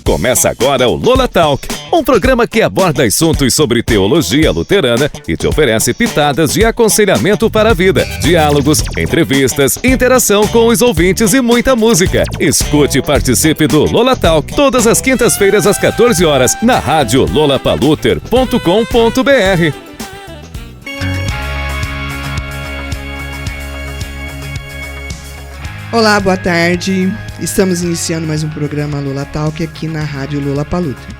Começa agora o Lola Talk, um programa que aborda assuntos sobre teologia luterana e te oferece pitadas de aconselhamento para a vida, diálogos, entrevistas, interação com os ouvintes e muita música. Escute e participe do Lola Talk todas as quintas-feiras às 14 horas na rádio lolapaluter.com.br. Olá, boa tarde. Estamos iniciando mais um programa Lola Talk aqui na rádio Lola Paluter.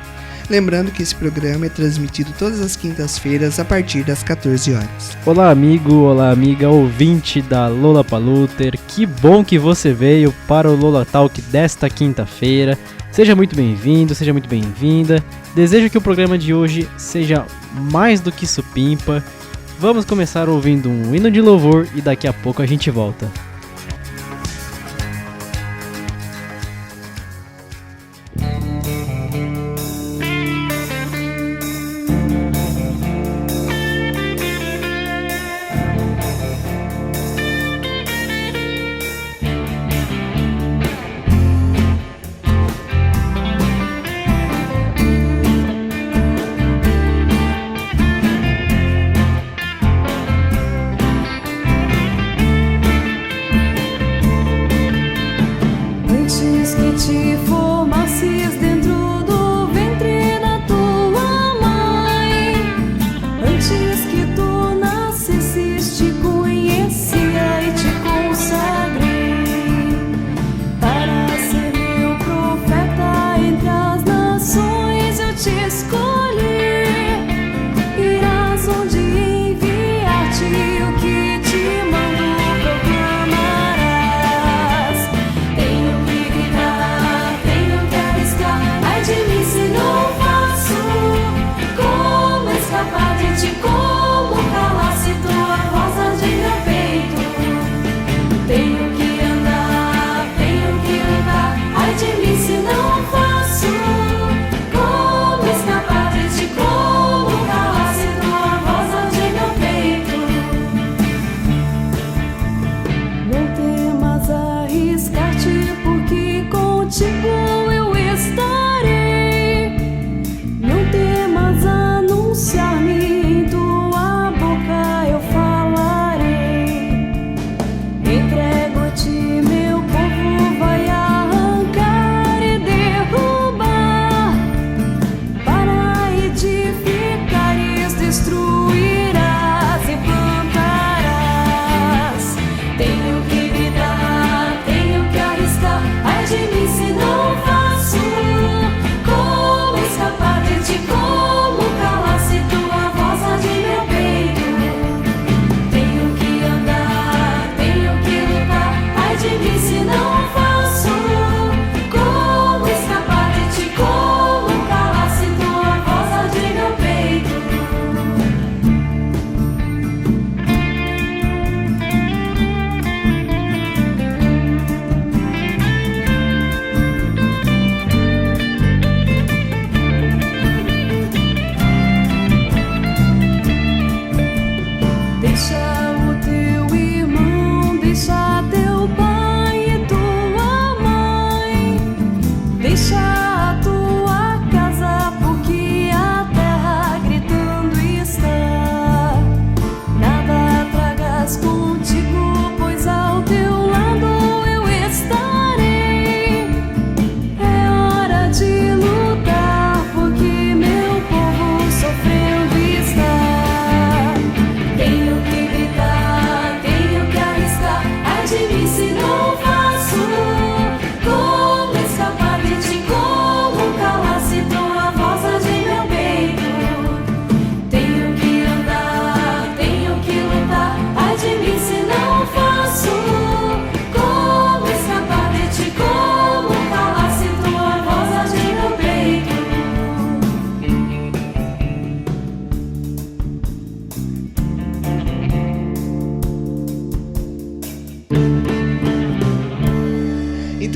Lembrando que esse programa é transmitido todas as quintas-feiras a partir das 14 horas. Olá, amigo, olá, amiga, ouvinte da Lola Paluter. Que bom que você veio para o Lola Talk desta quinta-feira. Seja muito bem-vindo, seja muito bem-vinda. Desejo que o programa de hoje seja mais do que supimpa. Vamos começar ouvindo um hino de louvor e daqui a pouco a gente volta.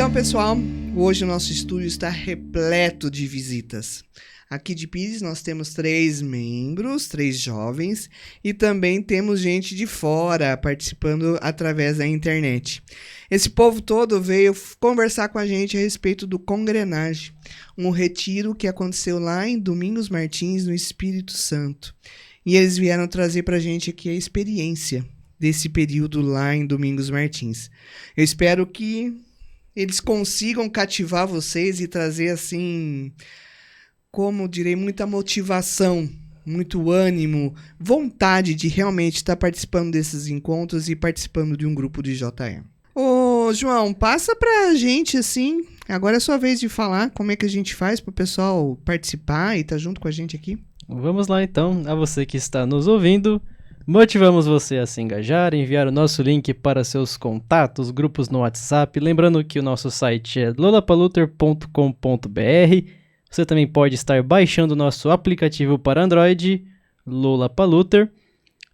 Então, pessoal, hoje o nosso estúdio está repleto de visitas. Aqui de Pires nós temos 3 membros, 3 jovens, e também temos gente de fora participando através da internet. Esse povo todo veio conversar com a gente a respeito do Congrenage, um retiro que aconteceu lá em Domingos Martins, no Espírito Santo. E eles vieram trazer para a gente aqui a experiência desse período lá em Domingos Martins. Eu espero que eles consigam cativar vocês e trazer, assim, como direi, muita motivação, muito ânimo, vontade de realmente estar participando desses encontros e participando de um grupo de JE. Ô, João, passa pra gente, assim, agora é sua vez de falar como é que a gente faz pro pessoal participar e estar junto com a gente aqui. Vamos lá então, a você que está nos ouvindo, motivamos você a se engajar, enviar o nosso link para seus contatos, grupos no WhatsApp, lembrando que o nosso site é lolapaluter.com.br. Você também pode estar baixando o nosso aplicativo para Android, Lolapaluter.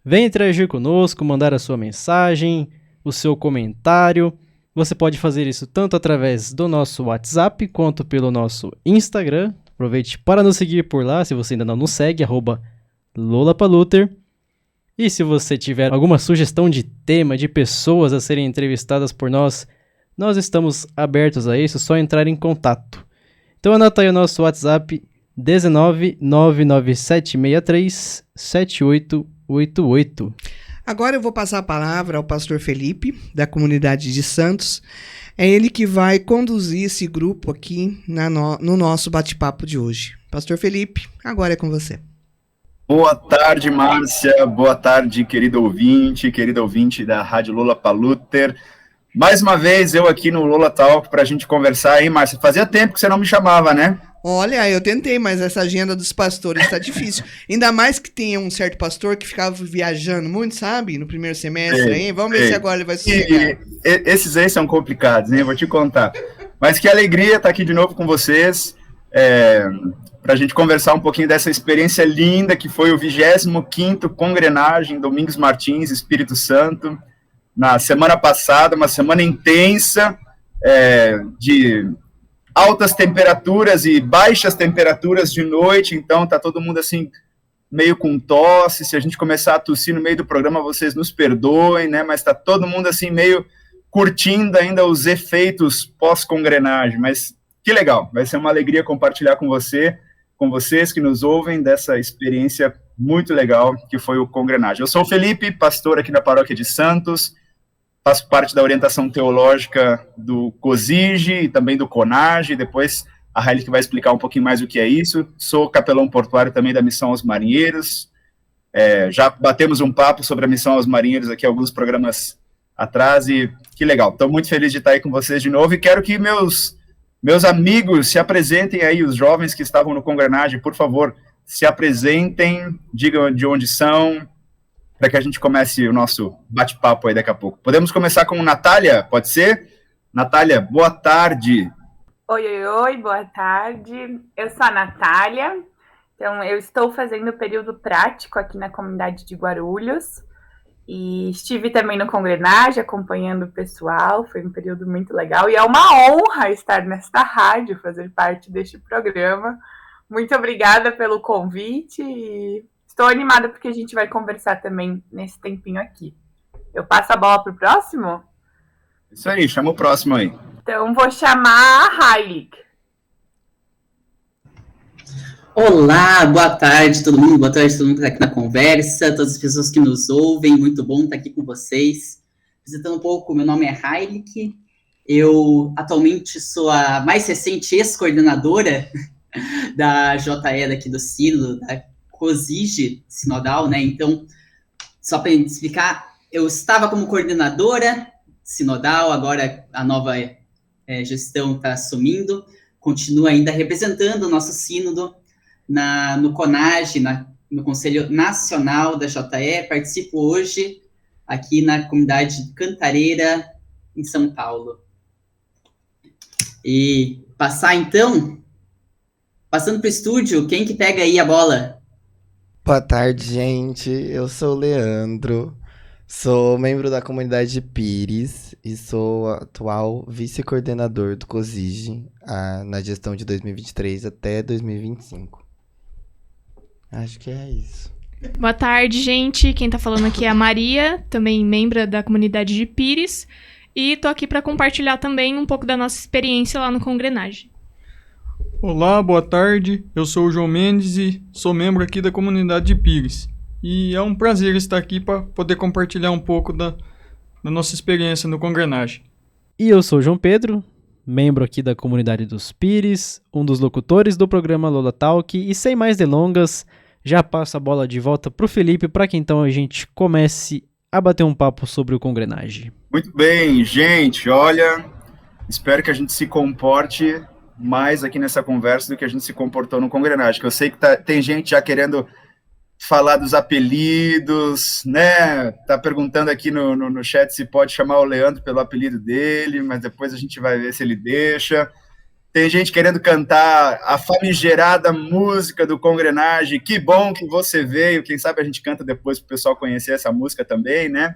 Venha interagir conosco, mandar a sua mensagem, o seu comentário. Você pode fazer isso tanto através do nosso WhatsApp quanto pelo nosso Instagram. Aproveite para nos seguir por lá, se você ainda não nos segue, @Lolapaluter. E se você tiver alguma sugestão de tema, de pessoas a serem entrevistadas por nós, nós estamos abertos a isso, só entrar em contato. Então anota aí o nosso WhatsApp 19997637888. Agora eu vou passar a palavra ao pastor Felipe, da comunidade de Santos. É ele que vai conduzir esse grupo aqui no nosso bate-papo de hoje. Pastor Felipe, agora é com você. Boa tarde, Márcia. Boa tarde, querido ouvinte da Rádio Lolapaluter. Mais uma vez, eu aqui no Lola Talk para a gente conversar, hein, Márcia? Fazia tempo que você não me chamava, né? Olha, eu tentei, mas essa agenda dos pastores está difícil. Ainda mais que tem um certo pastor que ficava viajando muito, sabe? No primeiro semestre, hein? Vamos ver se agora ele vai sossegar. Esses aí são complicados, hein? Eu vou te contar. Mas que alegria estar aqui de novo com vocês, para a gente conversar um pouquinho dessa experiência linda que foi o 25º Congrenagem Domingos Martins, Espírito Santo, na semana passada, uma semana intensa, de altas temperaturas e baixas temperaturas de noite, então tá todo mundo assim, meio com tosse. Se a gente começar a tossir no meio do programa, vocês nos perdoem, né, mas tá todo mundo assim, meio curtindo ainda os efeitos pós-congrenagem, mas que legal, vai ser uma alegria compartilhar com vocês que nos ouvem, dessa experiência muito legal que foi o Congrenagem. Eu sou o Felipe, pastor aqui na paróquia de Santos, faço parte da orientação teológica do COSIGE e também do CONAGE, depois a Haile que vai explicar um pouquinho mais o que é isso. Sou capelão portuário também da Missão aos Marinheiros, já batemos um papo sobre a Missão aos Marinheiros aqui alguns programas atrás, e que legal, estou muito feliz de estar aí com vocês de novo, e quero que meus amigos se apresentem aí, os jovens que estavam no Congrenagem, por favor, se apresentem, digam de onde são, para que a gente comece o nosso bate-papo aí daqui a pouco. Podemos começar com Natália, pode ser? Natália, boa tarde. Oi, boa tarde. Eu sou a Natália, então eu estou fazendo o período prático aqui na comunidade de Guarulhos, e estive também no Congrenagem acompanhando o pessoal, foi um período muito legal, e é uma honra estar nesta rádio, fazer parte deste programa. Muito obrigada pelo convite, e estou animada porque a gente vai conversar também nesse tempinho aqui. Eu passo a bola para o próximo? Isso aí, chama o próximo aí. Então vou chamar a Haile. Olá, boa tarde todo mundo, boa tarde todo mundo que está aqui na conversa, todas as pessoas que nos ouvem, muito bom estar aqui com vocês. Visitando um pouco, meu nome é Haile, eu atualmente sou a mais recente ex-coordenadora da JE daqui do Sino, da COSIGE Sinodal, né? Então, só para explicar, eu estava como coordenadora sinodal, agora a nova gestão está assumindo, continua ainda representando o nosso sínodo no CONAGE, no Conselho Nacional da JE, participo hoje aqui na comunidade de Cantareira, em São Paulo. E passando para o estúdio, quem que pega aí a bola? Boa tarde, gente. Eu sou o Leandro, Sou membro da comunidade de Pires e sou atual vice-coordenador do COSIGE na gestão de 2023 até 2025. Acho que é isso. Boa tarde, gente. Quem tá falando aqui é a Maria, também membro da comunidade de Pires. E tô aqui para compartilhar também um pouco da nossa experiência lá no Congrenage. Olá, boa tarde. Eu sou o João Mendes e sou membro aqui da comunidade de Pires. E é um prazer estar aqui para poder compartilhar um pouco da nossa experiência no Congrenage. E eu sou o João Pedro, membro aqui da comunidade dos Pires, um dos locutores do programa Lola Talk. E sem mais delongas, já passo a bola de volta pro Felipe para que então a gente comece a bater um papo sobre o Congrenage. Muito bem, gente. Olha, espero que a gente se comporte mais aqui nessa conversa do que a gente se comportou no Congrenage, que eu sei que tem gente já querendo falar dos apelidos, né? Tá perguntando aqui no chat se pode chamar o Leandro pelo apelido dele, mas depois a gente vai ver se ele deixa. Tem gente querendo cantar a famigerada música do Congrenage. Que bom que você veio. Quem sabe a gente canta depois para o pessoal conhecer essa música também, né?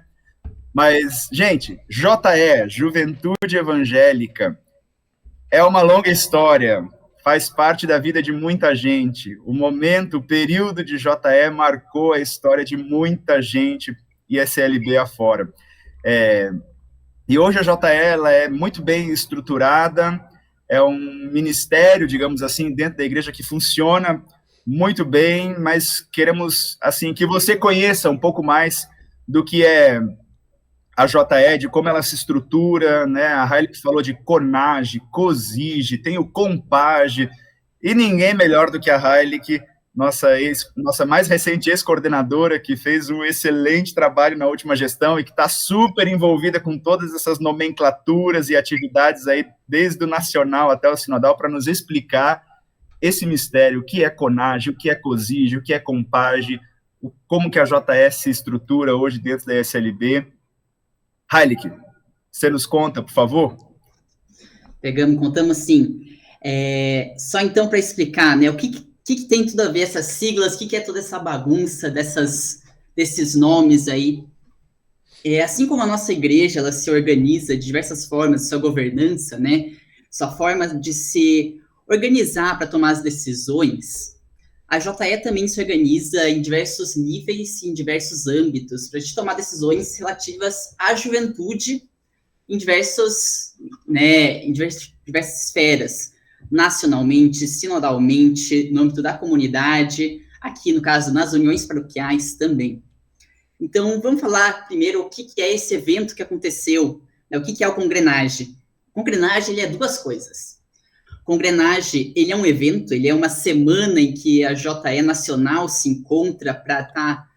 Mas, gente, JE, Juventude Evangélica, é uma longa história. Faz parte da vida de muita gente. O momento, o período de JE marcou a história de muita gente e SLB afora. E hoje a JE ela é muito bem estruturada, é um ministério, digamos assim, dentro da igreja que funciona muito bem, mas queremos assim que você conheça um pouco mais do que é a JE, de como ela se estrutura, né? A Haile falou de CONAGE, COSIGE, tem o COMPAGE, e ninguém melhor do que a Haile, nossa mais recente ex-coordenadora, que fez um excelente trabalho na última gestão e que está super envolvida com todas essas nomenclaturas e atividades aí, desde o nacional até o sinodal, para nos explicar esse mistério, o que é CONAGE, o que é COSIGE, o que é COMPAGE, como que a JS se estrutura hoje dentro da SLB. Haile, você nos conta, por favor? Contamos sim. Só então para explicar, né, o que tem tudo a ver essas siglas, o que é toda essa bagunça desses nomes aí. Assim como a nossa igreja, ela se organiza de diversas formas, sua governança, né, sua forma de se organizar para tomar as decisões, a JE também se organiza em diversos níveis, em diversos âmbitos, para a gente tomar decisões relativas à juventude em diversas esferas, nacionalmente, sinodalmente, no âmbito da comunidade, aqui, no caso, nas uniões paroquiais também. Então, vamos falar primeiro o que é esse evento que aconteceu, né, o que é o Congrenage. O Congrenage, ele é duas coisas. Congrenage, ele é um evento, ele é uma semana em que a JE Nacional se encontra para estar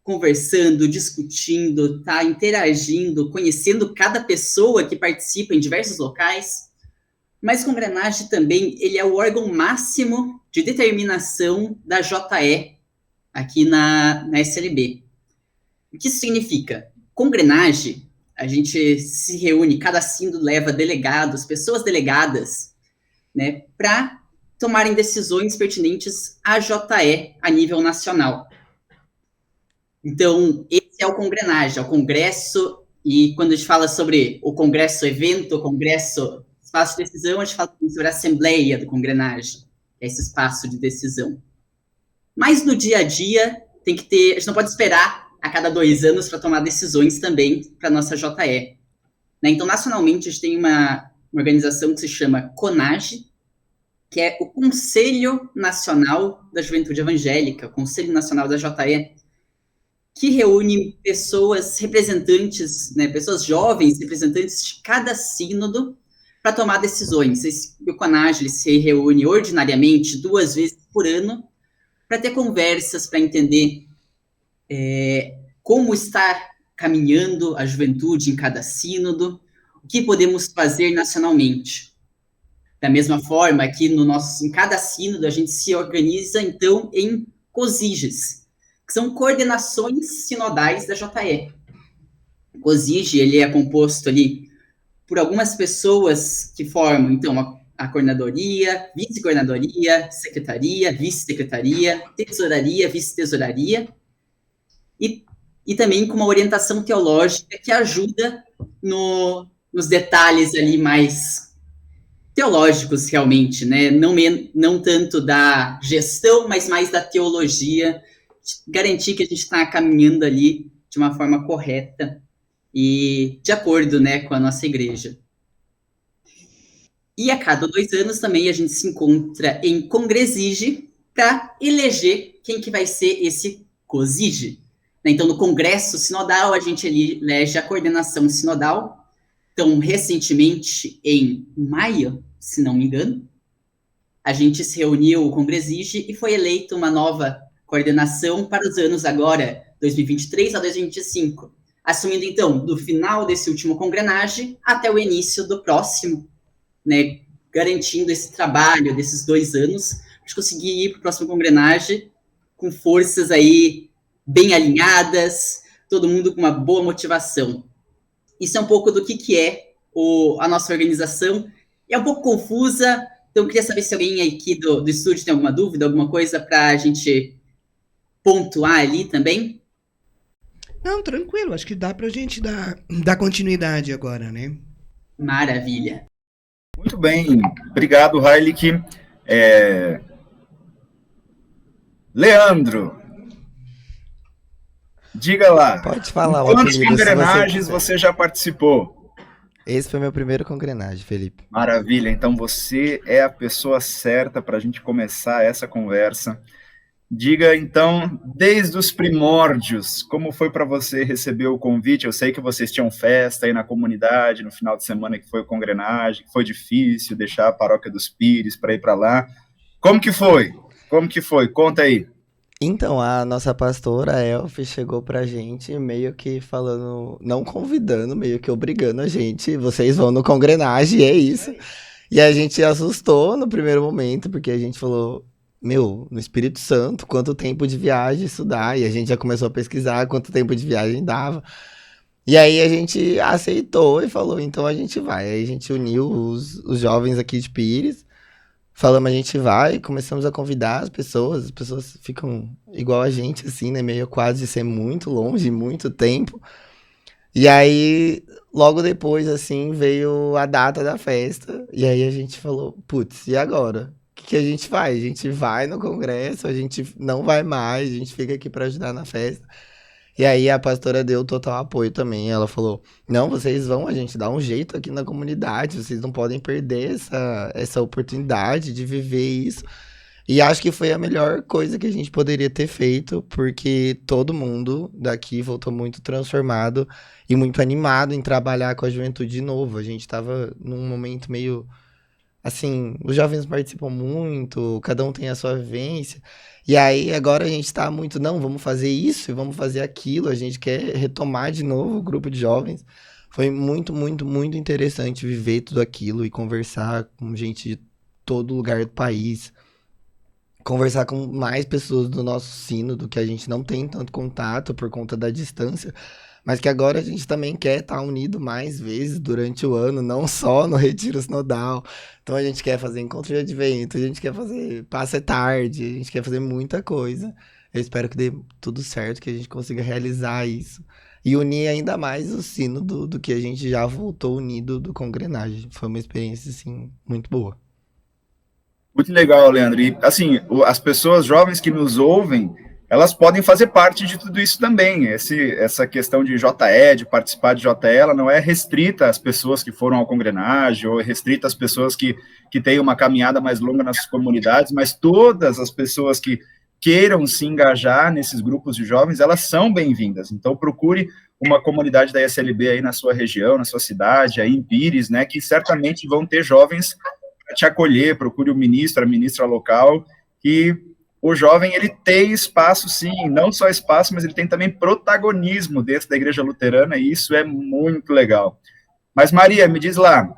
conversando, discutindo, interagindo, conhecendo cada pessoa que participa em diversos locais. Mas Congrenage também, ele é o órgão máximo de determinação da JE aqui na SLB. O que isso significa? Congrenage, a gente se reúne, cada sínodo leva delegados, pessoas delegadas, né, para tomarem decisões pertinentes à JE a nível nacional. Então, esse é o Congrenage, é o congresso, e quando a gente fala sobre o congresso evento, o congresso espaço de decisão, a gente fala sobre a assembleia do Congrenage, que é esse espaço de decisão. Mas no dia a dia, a gente não pode esperar a cada 2 anos para tomar decisões também para a nossa JE. Né? Então, nacionalmente, a gente tem uma organização que se chama CONAGE, que é o Conselho Nacional da Juventude Evangélica, o Conselho Nacional da JE, que reúne pessoas representantes, né, pessoas jovens, representantes de cada sínodo, para tomar decisões. O CONAGE se reúne ordinariamente 2 vezes por ano, para ter conversas, para entender como está caminhando a juventude em cada sínodo, o que podemos fazer nacionalmente. Da mesma forma que em cada sínodo a gente se organiza, então, em COSIGES, que são coordenações sinodais da JE. O COSIGE, ele é composto ali por algumas pessoas que formam, então, a coordenadoria, vice-coordenadoria, secretaria, vice-secretaria, tesouraria, vice-tesouraria, e e também com uma orientação teológica que ajuda nos detalhes ali mais teológicos, realmente, né? Não tanto da gestão, mas mais da teologia, garantir que a gente está caminhando ali de uma forma correta e de acordo, né, com a nossa igreja. E a cada 2 anos também a gente se encontra em Congresige para eleger quem que vai ser esse COSIGE. Então, no Congresso Sinodal, a gente elege a coordenação sinodal. Então, recentemente, em maio, se não me engano, a gente se reuniu, o Congresige, e foi eleita uma nova coordenação para os anos agora, 2023 a 2025, assumindo, então, do final desse último congrenage até o início do próximo, né, garantindo esse trabalho desses 2 anos, a gente conseguir ir para o próximo congrenage com forças aí bem alinhadas, todo mundo com uma boa motivação. Isso é um pouco do que é a nossa organização. É um pouco confusa, então eu queria saber se alguém aqui do estúdio tem alguma dúvida, alguma coisa para a gente pontuar ali também. Não, tranquilo, acho que dá pra gente dar continuidade agora, né? Maravilha. Muito bem, obrigado, Heilig. Leandro, diga lá. Pode falar, quantos apelido, congrenagens você já participou? Esse foi meu primeiro congrenagem, Felipe. Maravilha, então você é a pessoa certa para a gente começar essa conversa. Diga, então, desde os primórdios, como foi para você receber o convite? Eu sei que vocês tinham festa aí na comunidade, no final de semana que foi o congrenagem, que foi difícil deixar a Paróquia dos Pires para ir para lá. Como que foi? Como que foi? Conta aí. Então, a nossa pastora, Elf, chegou pra gente meio que falando, não convidando, meio que obrigando a gente, vocês vão no congrenagem, e é isso. E a gente assustou no primeiro momento, porque a gente falou, meu, no Espírito Santo, quanto tempo de viagem isso dá? E a gente já começou a pesquisar quanto tempo de viagem dava. E aí a gente aceitou e falou, então a gente vai. Aí a gente uniu os jovens aqui de Pires, falamos, a gente vai, começamos a convidar as pessoas ficam igual a gente, assim, né, meio quase de ser muito longe, muito tempo. E aí, logo depois, assim, veio a data da festa, e aí a gente falou, putz, e agora? O que a gente faz? A gente vai no congresso, a gente não vai mais, a gente fica aqui para ajudar na festa. E aí a pastora deu total apoio também. Ela falou, não, vocês vão, a gente dá um jeito aqui na comunidade, vocês não podem perder essa oportunidade de viver isso. E acho que foi a melhor coisa que a gente poderia ter feito, porque todo mundo daqui voltou muito transformado e muito animado em trabalhar com a juventude de novo. A gente estava num momento meio, assim, os jovens participam muito, cada um tem a sua vivência. E aí, agora a gente tá muito, não, vamos fazer isso e vamos fazer aquilo, a gente quer retomar de novo o grupo de jovens. Foi muito, muito, muito interessante viver tudo aquilo e conversar com gente de todo lugar do país. Conversar com mais pessoas do nosso sínodo, que a gente não tem tanto contato por conta da distância, mas que agora a gente também quer estar unido mais vezes durante o ano, não só no Retiro Sinodal. Então a gente quer fazer encontro de advento, a gente quer fazer passe tarde, a gente quer fazer muita coisa. Eu espero que dê tudo certo, que a gente consiga realizar isso. E unir ainda mais o sínodo do que a gente já voltou unido do congrenagem. Foi uma experiência, assim, muito boa. Muito legal, Leandro. E, assim, as pessoas jovens que nos ouvem, elas podem fazer parte de tudo isso também. Essa questão de JE, de participar de JE, ela não é restrita às pessoas que foram ao congrenagem, ou restrita às pessoas que têm uma caminhada mais longa nas comunidades, mas todas as pessoas que queiram se engajar nesses grupos de jovens, elas são bem-vindas. Então, procure uma comunidade da ISLB aí na sua região, na sua cidade, aí em Pires, né, que certamente vão ter jovens para te acolher. Procure o ministro, a ministra local, que o jovem, ele tem espaço, sim, não só espaço, mas ele tem também protagonismo dentro da Igreja Luterana, e isso é muito legal. Mas, Maria, me diz lá,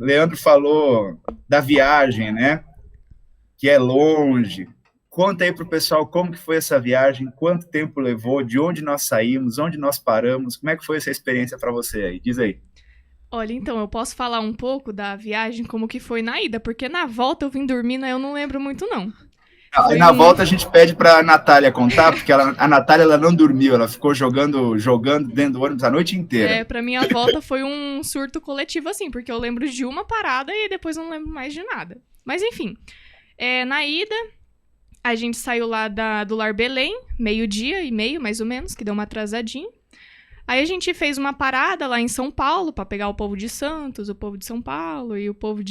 Leandro falou da viagem, né, que é longe. Conta aí para o pessoal como que foi essa viagem, quanto tempo levou, de onde nós saímos, onde nós paramos, como é que foi essa experiência para você aí? Diz aí. Olha, então, eu posso falar um pouco da viagem, como que foi na ida, porque na volta eu vim dormindo, eu não lembro muito, não. Aí na volta a gente pede pra Natália contar, porque a Natália ela não dormiu, ela ficou jogando dentro do ônibus a noite inteira. Pra mim a volta foi um surto coletivo, assim, porque eu lembro de uma parada e depois não lembro mais de nada. Mas enfim, na ida, a gente saiu lá do Lar Belém, 12:30, mais ou menos, que deu uma atrasadinha. Aí a gente fez uma parada lá em São Paulo pra pegar o povo de Santos, o povo de São Paulo e o povo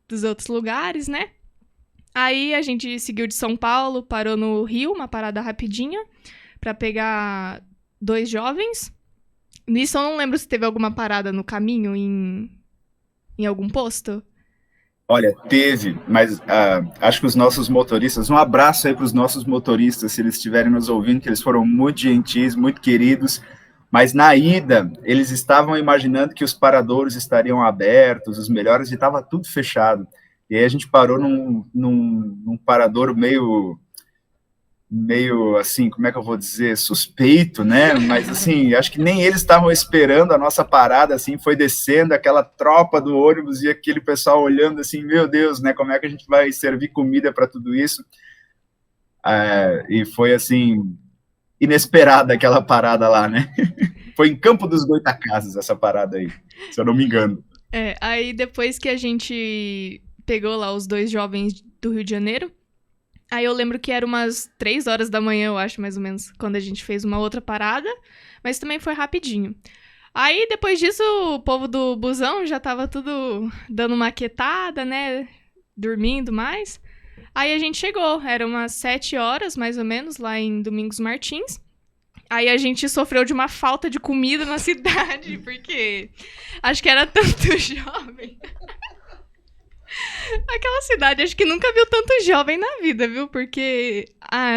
dos outros lugares, né? Aí a gente seguiu de São Paulo, parou no Rio, uma parada rapidinha, pra pegar 2 jovens. Nisso eu não lembro se teve alguma parada no caminho em algum posto. Olha, teve, mas acho que os nossos motoristas, um abraço aí para os nossos motoristas, se eles estiverem nos ouvindo, que eles foram muito gentis, muito queridos, mas na ida, eles estavam imaginando que os paradouros estariam abertos, os melhores, e estava tudo fechado. E aí a gente parou num paradouro meio assim, como é que eu vou dizer, suspeito, né? Mas assim, acho que nem eles estavam esperando a nossa parada, assim, foi descendo aquela tropa do ônibus e aquele pessoal olhando assim, meu Deus, né? Como é que a gente vai servir comida para tudo isso? E foi assim, inesperada aquela parada lá, né? Foi em Campo dos Goytacazes essa parada aí, se eu não me engano. Aí depois que a gente pegou lá os 2 jovens do Rio de Janeiro, aí eu lembro que era umas 3 horas da manhã, eu acho, mais ou menos, quando a gente fez uma outra parada, mas também foi rapidinho. Aí, depois disso, o povo do busão já tava tudo dando uma quietada, né, dormindo mais. Aí a gente chegou, era umas 7 horas, mais ou menos, lá em Domingos Martins. Aí a gente sofreu de uma falta de comida na cidade, porque acho que era tanto jovem. Aquela cidade, acho que nunca viu tanto jovem na vida, viu? Porque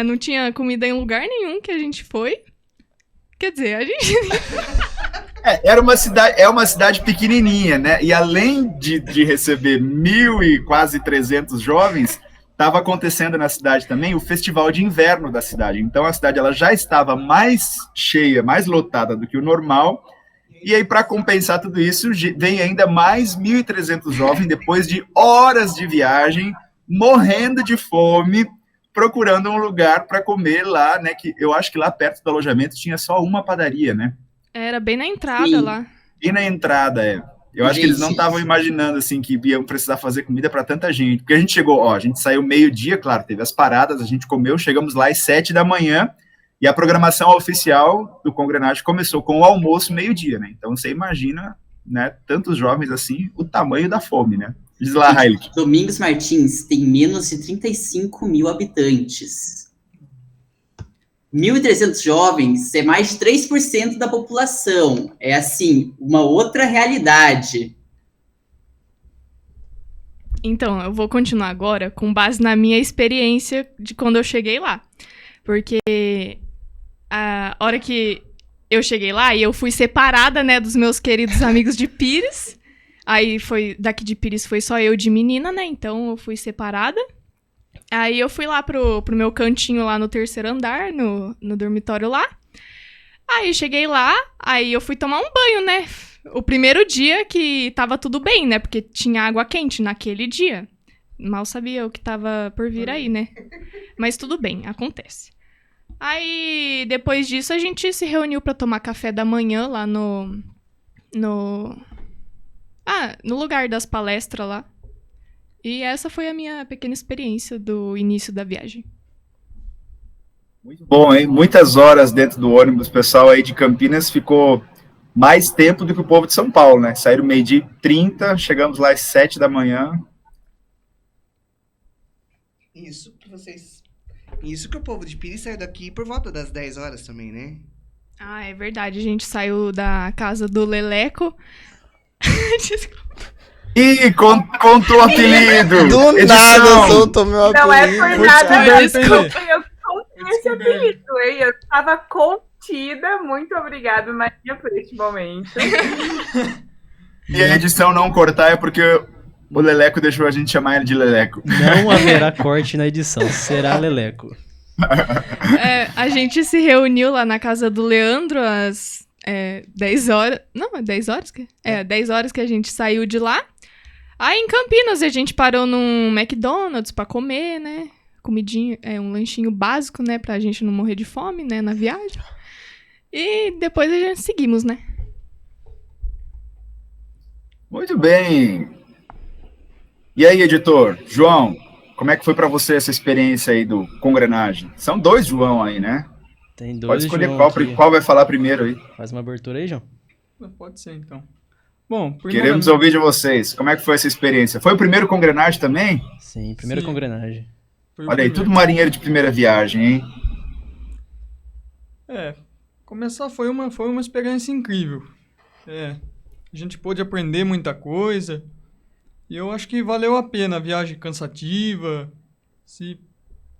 não tinha comida em lugar nenhum que a gente foi. Quer dizer, a gente... É uma cidade pequenininha, né? E além de receber 1.000 e quase 300 jovens, estava acontecendo na cidade também o festival de inverno da cidade. Então a cidade ela já estava mais cheia, mais lotada do que o normal. E aí, para compensar tudo isso, vem ainda mais 1.300 jovens, depois de horas de viagem, morrendo de fome, procurando um lugar para comer lá, né? Que eu acho que lá perto do alojamento tinha só uma padaria, né? Era bem na entrada. Sim. Lá. E na entrada, Eu acho que eles não estavam imaginando, assim, que iam precisar fazer comida para tanta gente. Porque a gente chegou, a gente saiu meio-dia, claro, teve as paradas, a gente comeu, chegamos lá às 7 da manhã, e a programação oficial do Congrenagem começou com o almoço meio-dia, né? Então você imagina, né, tantos jovens assim, o tamanho da fome, né? Diz lá, Heilig. Domingos Martins tem menos de 35 mil habitantes. 1.300 jovens é mais de 3% da população. É, assim, uma outra realidade. Então, eu vou continuar agora com base na minha experiência de quando eu cheguei lá. Porque a hora que eu cheguei lá, e eu fui separada, né, dos meus queridos amigos de Pires. Aí daqui de Pires foi só eu de menina, né, então eu fui separada. Aí eu fui lá pro meu cantinho lá no 3º andar, no dormitório lá. Aí cheguei lá, aí eu fui tomar um banho, né. O primeiro dia que tava tudo bem, né, porque tinha água quente naquele dia. Mal sabia o que tava por vir aí, né. Mas tudo bem, acontece. Aí, depois disso, a gente se reuniu pra tomar café da manhã lá no lugar das palestras lá. E essa foi a minha pequena experiência do início da viagem. Muito bom, hein? Muitas horas dentro do ônibus. O pessoal aí de Campinas ficou mais tempo do que o povo de São Paulo, né? Saíram 12h30, chegamos lá às 7 da manhã. Isso que o povo de Pires saiu daqui por volta das 10 horas também, né? Ah, é verdade. A gente saiu da casa do Leleco. Desculpa. Ih, contou o apelido! Do nada soltou meu apelido. Não é por nada, desculpa. Eu contei esse apelido, hein? Eu estava contida. Muito obrigada, Maria, por este momento. E a edição não cortar é porque o Leleco deixou a gente chamar ele de Leleco. Não haverá corte na edição, será Leleco. A gente se reuniu lá na casa do Leandro às 10 horas. Não, é 10 horas? 10 horas que a gente saiu de lá. Aí em Campinas a gente parou num McDonald's pra comer, né? comidinha, um lanchinho básico, né, pra gente não morrer de fome, né, na viagem. E depois a gente seguimos, né? Muito bem. E aí, editor? João, como é que foi para você essa experiência aí do Congrenagem? São 2 João aí, né? Tem 2 Pode escolher João qual vai falar primeiro aí. Faz uma abertura aí, João. Pode ser, então. Bom, Queremos ouvir de vocês. Como é que foi essa experiência? Foi o primeiro Congrenagem também? Sim, primeiro Congrenagem. Olha aí, tudo marinheiro de primeira viagem, hein? Começar foi uma experiência incrível. A gente pôde aprender muita coisa. E eu acho que valeu a pena a viagem cansativa. Se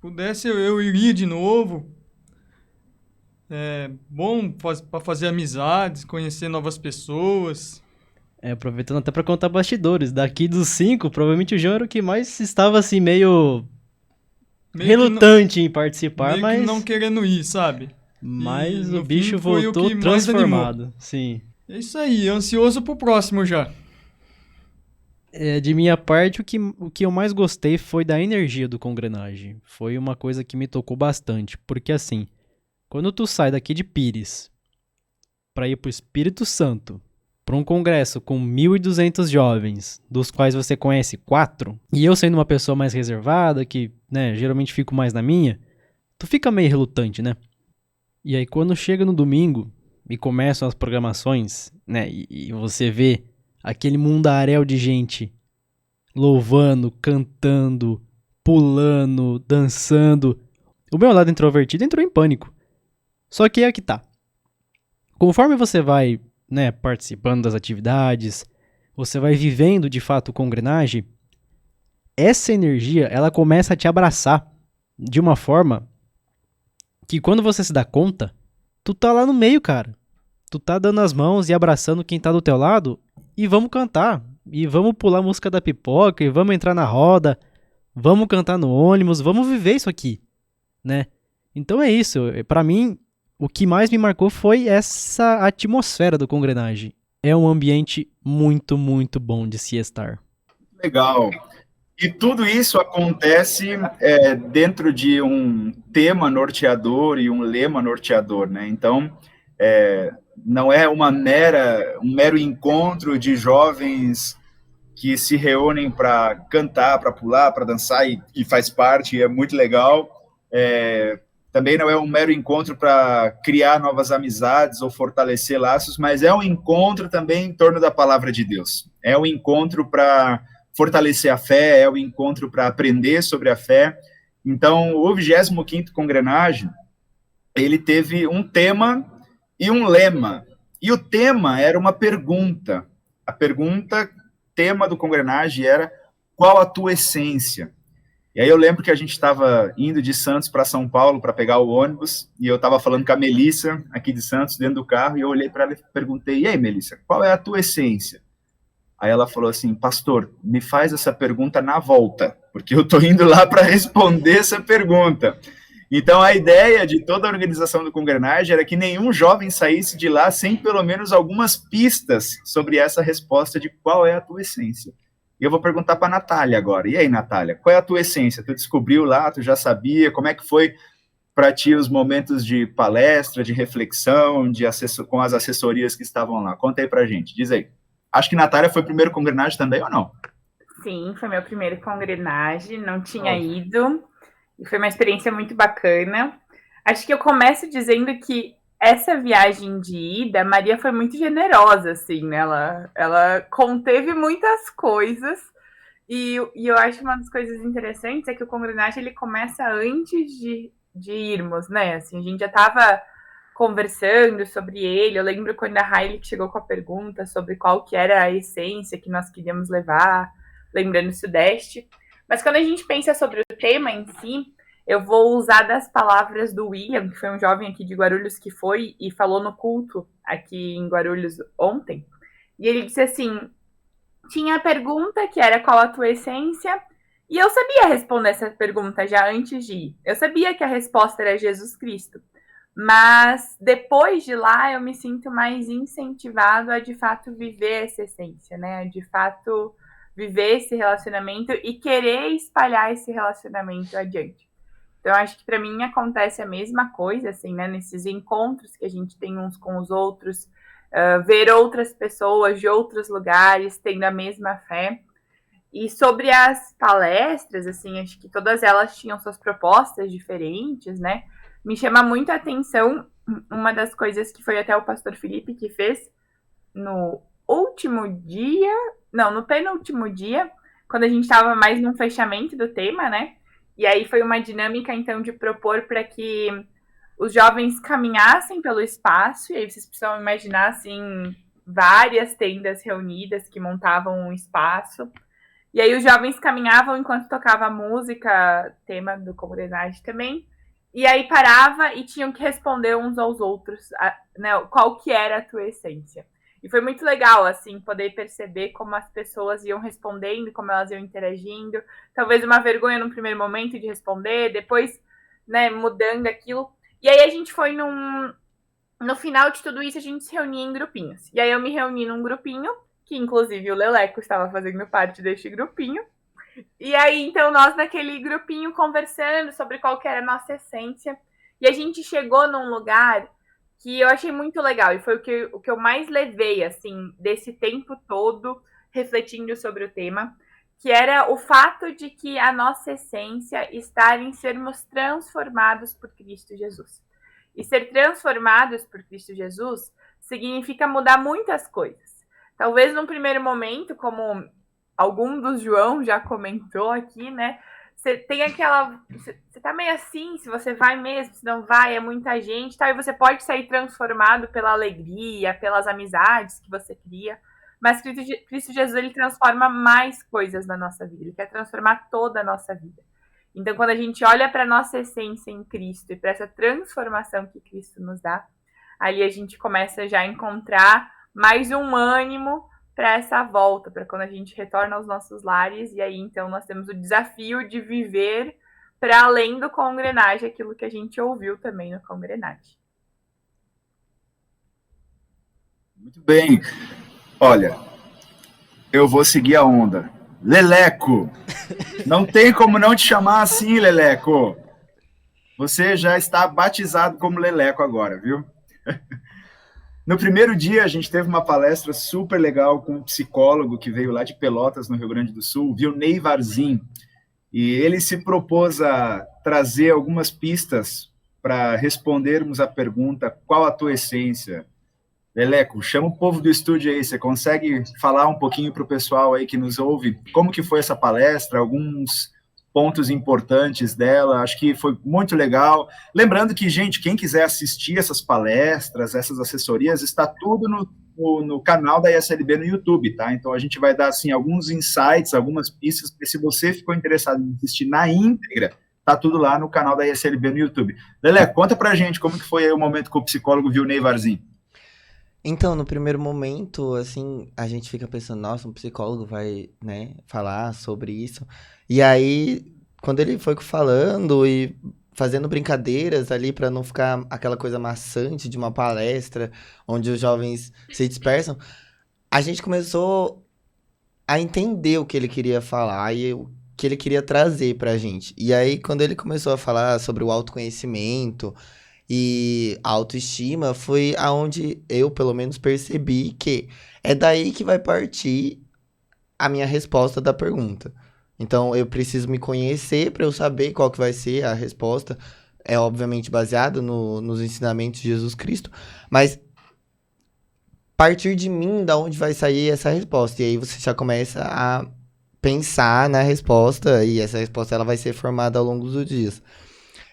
pudesse, eu iria de novo. É bom para fazer amizades, conhecer novas pessoas. Aproveitando até para contar bastidores. Daqui dos 5, provavelmente o João era o que mais estava assim, meio relutante em participar, mas que não querendo ir, sabe? Mas E, o bicho fim, foi voltou o que mais transformado. animou. Sim. É isso aí, ansioso pro próximo já. De minha parte, o que eu mais gostei foi da energia do Congrenagem. Foi uma coisa que me tocou bastante. Porque assim, quando tu sai daqui de Pires para ir pro Espírito Santo, para um congresso com 1.200 jovens, dos quais você conhece 4, e eu sendo uma pessoa mais reservada, que, né, geralmente fico mais na minha, tu fica meio relutante, né? E aí quando chega no domingo e começam as programações, né, e você vê aquele mundaréu de gente louvando, cantando, pulando, dançando, o meu lado introvertido entrou em pânico. Só que é que tá. Conforme você vai, né, participando das atividades, você vai vivendo de fato o Congrenagem, essa energia, ela começa a te abraçar de uma forma que quando você se dá conta, tu tá lá no meio, cara. Tu tá dando as mãos e abraçando quem tá do teu lado e vamos cantar. E vamos pular a música da pipoca e vamos entrar na roda, vamos cantar no ônibus, vamos viver isso aqui, né? Então é isso. Pra mim, o que mais me marcou foi essa atmosfera do Congrenagem. É um ambiente muito, muito bom de se estar. Legal. E tudo isso acontece dentro de um tema norteador e um lema norteador, né? Então, não é um mero encontro de jovens que se reúnem para cantar, para pular, para dançar, e faz parte, e é muito legal. Também não é um mero encontro para criar novas amizades ou fortalecer laços, mas é um encontro também em torno da palavra de Deus. É um encontro para fortalecer a fé, é um encontro para aprender sobre a fé. Então, o 25º Congrenagem, ele teve um tema e um lema. E o tema era uma pergunta. A pergunta, tema do Congrenagem era: qual a tua essência? E aí eu lembro que a gente estava indo de Santos para São Paulo para pegar o ônibus, e eu estava falando com a Melissa, aqui de Santos, dentro do carro, e eu olhei para ela e perguntei: e aí, Melissa, qual é a tua essência? Aí ela falou assim: pastor, me faz essa pergunta na volta, porque eu estou indo lá para responder essa pergunta. Então, a ideia de toda a organização do Congrenagem era que nenhum jovem saísse de lá sem pelo menos algumas pistas sobre essa resposta de qual é a tua essência. E eu vou perguntar para a Natália agora. E aí, Natália, qual é a tua essência? Tu descobriu lá, tu já sabia? Como é que foi para ti os momentos de palestra, de reflexão, com as assessorias que estavam lá? Conta aí para a gente, diz aí. Acho que Natália foi o primeiro Congrenagem também, ou não? Sim, foi meu primeiro Congrenagem, não tinha ido. E foi uma experiência muito bacana. Acho que eu começo dizendo que essa viagem de ida, a Maria foi muito generosa, assim, né? Ela conteve muitas coisas. E eu acho que uma das coisas interessantes é que o Congrenagem, ele começa antes de irmos, né? Assim, a gente já estava conversando sobre ele. Eu lembro quando a Hailey chegou com a pergunta sobre qual que era a essência que nós queríamos levar, lembrando o Sudeste. Mas quando a gente pensa sobre o tema em si, eu vou usar das palavras do William, que foi um jovem aqui de Guarulhos que foi e falou no culto aqui em Guarulhos ontem. E ele disse assim, tinha a pergunta que era qual a tua essência, e eu sabia responder essa pergunta já antes de ir. Eu sabia que a resposta era Jesus Cristo. Mas depois de lá eu me sinto mais incentivado a de fato viver essa essência, né? De fato viver esse relacionamento e querer espalhar esse relacionamento adiante. Então, eu acho que para mim acontece a mesma coisa, assim, né? Nesses encontros que a gente tem uns com os outros, ver outras pessoas de outros lugares tendo a mesma fé. E sobre as palestras, assim, acho que todas elas tinham suas propostas diferentes, né? Me chama muito a atenção uma das coisas que foi até o pastor Felipe que fez no último dia, não, no penúltimo dia, quando a gente estava mais no fechamento do tema, né? E aí foi uma dinâmica, então, de propor para que os jovens caminhassem pelo espaço, e aí vocês precisam imaginar, assim, várias tendas reunidas que montavam um espaço. E aí os jovens caminhavam enquanto tocava música, tema do comunidade também, e aí parava e tinham que responder uns aos outros, né, qual que era a tua essência. E foi muito legal, assim, poder perceber como as pessoas iam respondendo, como elas iam interagindo. Talvez uma vergonha no primeiro momento de responder, depois, né, mudando aquilo. E aí a gente foi no final de tudo isso, a gente se reunia em grupinhos. E aí eu me reuni num grupinho, que inclusive o Leleco estava fazendo parte deste grupinho. E aí, então, nós naquele grupinho conversando sobre qual que era a nossa essência. E a gente chegou num lugar que eu achei muito legal. E foi o que eu mais levei, assim, desse tempo todo, refletindo sobre o tema. Que era o fato de que a nossa essência está em sermos transformados por Cristo Jesus. E ser transformados por Cristo Jesus significa mudar muitas coisas. Talvez num primeiro momento, como algum dos João já comentou aqui, né? Você tem aquela... Você tá meio assim, se você vai mesmo, se não vai, é muita gente, tá? E você pode sair transformado pela alegria, pelas amizades que você cria. Mas Cristo Jesus, ele transforma mais coisas na nossa vida. Ele quer transformar toda a nossa vida. Então, quando a gente olha para a nossa essência em Cristo e para essa transformação que Cristo nos dá, ali a gente começa já a encontrar mais um ânimo para essa volta, para quando a gente retorna aos nossos lares, e aí então nós temos o desafio de viver para além do Congrenagem, aquilo que a gente ouviu também no Congrenagem. Muito bem. Olha, eu vou seguir a onda. Leleco! Não tem como não te chamar assim, Leleco. Você já está batizado como Leleco agora, viu? No primeiro dia, a gente teve uma palestra super legal com um psicólogo que veio lá de Pelotas, no Rio Grande do Sul, Vilnei Varzim. E ele se propôs a trazer algumas pistas para respondermos a pergunta: qual a tua essência? Leleco, chama o povo do estúdio aí, você consegue falar um pouquinho para o pessoal aí que nos ouve como que foi essa palestra, alguns pontos importantes dela? Acho que foi muito legal. Lembrando que, gente, quem quiser assistir essas palestras, essas assessorias, está tudo no canal da ISLB no YouTube, tá? Então a gente vai dar, assim, alguns insights, algumas pistas, porque se você ficou interessado em assistir na íntegra, tá tudo lá no canal da ISLB no YouTube. Leleco, conta pra gente como que foi aí o momento com o psicólogo Vilnei Varzim. Então, no primeiro momento, assim, a gente fica pensando, nossa, um psicólogo vai, né, falar sobre isso. E aí, quando ele foi falando e fazendo brincadeiras ali para não ficar aquela coisa maçante de uma palestra onde os jovens se dispersam, a gente começou a entender o que ele queria falar e o que ele queria trazer pra gente. E aí, quando ele começou a falar sobre o autoconhecimento e a autoestima, foi aonde eu, pelo menos, percebi que é daí que vai partir a minha resposta da pergunta. Então, eu preciso me conhecer para eu saber qual que vai ser a resposta. É, obviamente, baseado nos ensinamentos de Jesus Cristo, mas partir de mim, da onde vai sair essa resposta. E aí você já começa a pensar na resposta, e essa resposta ela vai ser formada ao longo dos dias.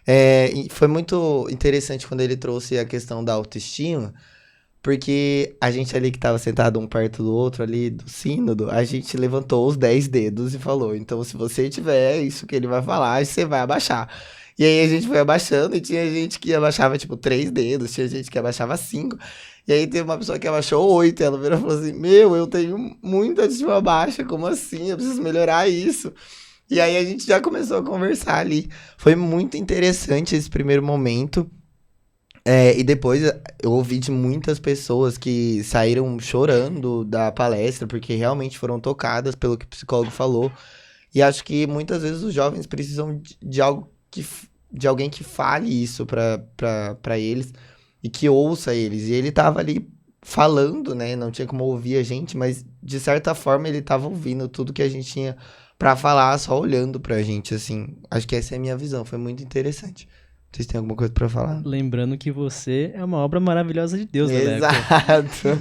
E foi muito interessante quando ele trouxe a questão da autoestima, porque a gente ali que estava sentado um perto do outro ali do sínodo, a gente levantou os 10 dedos e falou: então se você tiver isso que ele vai falar, você vai abaixar. E aí a gente foi abaixando e tinha gente que abaixava tipo 3 dedos, tinha gente que abaixava 5. E aí teve uma pessoa que abaixou 8, ela virou e falou assim: meu, eu tenho muita autoestima baixa, como assim? Eu preciso melhorar isso. E aí a gente já começou a conversar ali. Foi muito interessante esse primeiro momento. E depois eu ouvi de muitas pessoas que saíram chorando da palestra, porque realmente foram tocadas pelo que o psicólogo falou. E acho que muitas vezes os jovens precisam de algo de alguém que fale isso pra eles e que ouça eles. E ele tava ali falando, né? Não tinha como ouvir a gente, mas de certa forma ele tava ouvindo tudo que a gente tinha pra falar, só olhando pra gente, assim. Acho que essa é a minha visão, foi muito interessante. Vocês têm alguma coisa pra falar? Lembrando que você é uma obra maravilhosa de Deus, Leleco. Exato.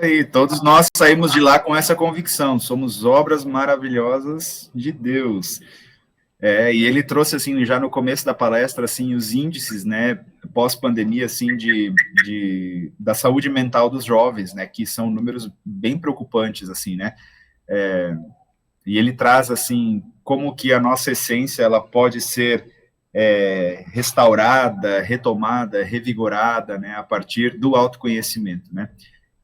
E todos nós saímos de lá com essa convicção, somos obras maravilhosas de Deus. E ele trouxe, assim, já no começo da palestra, assim, os índices, né, pós-pandemia, assim, da saúde mental dos jovens, né, que são números bem preocupantes, assim, né, e ele traz, assim, como que a nossa essência, ela pode ser restaurada, retomada, revigorada, né, a partir do autoconhecimento, né.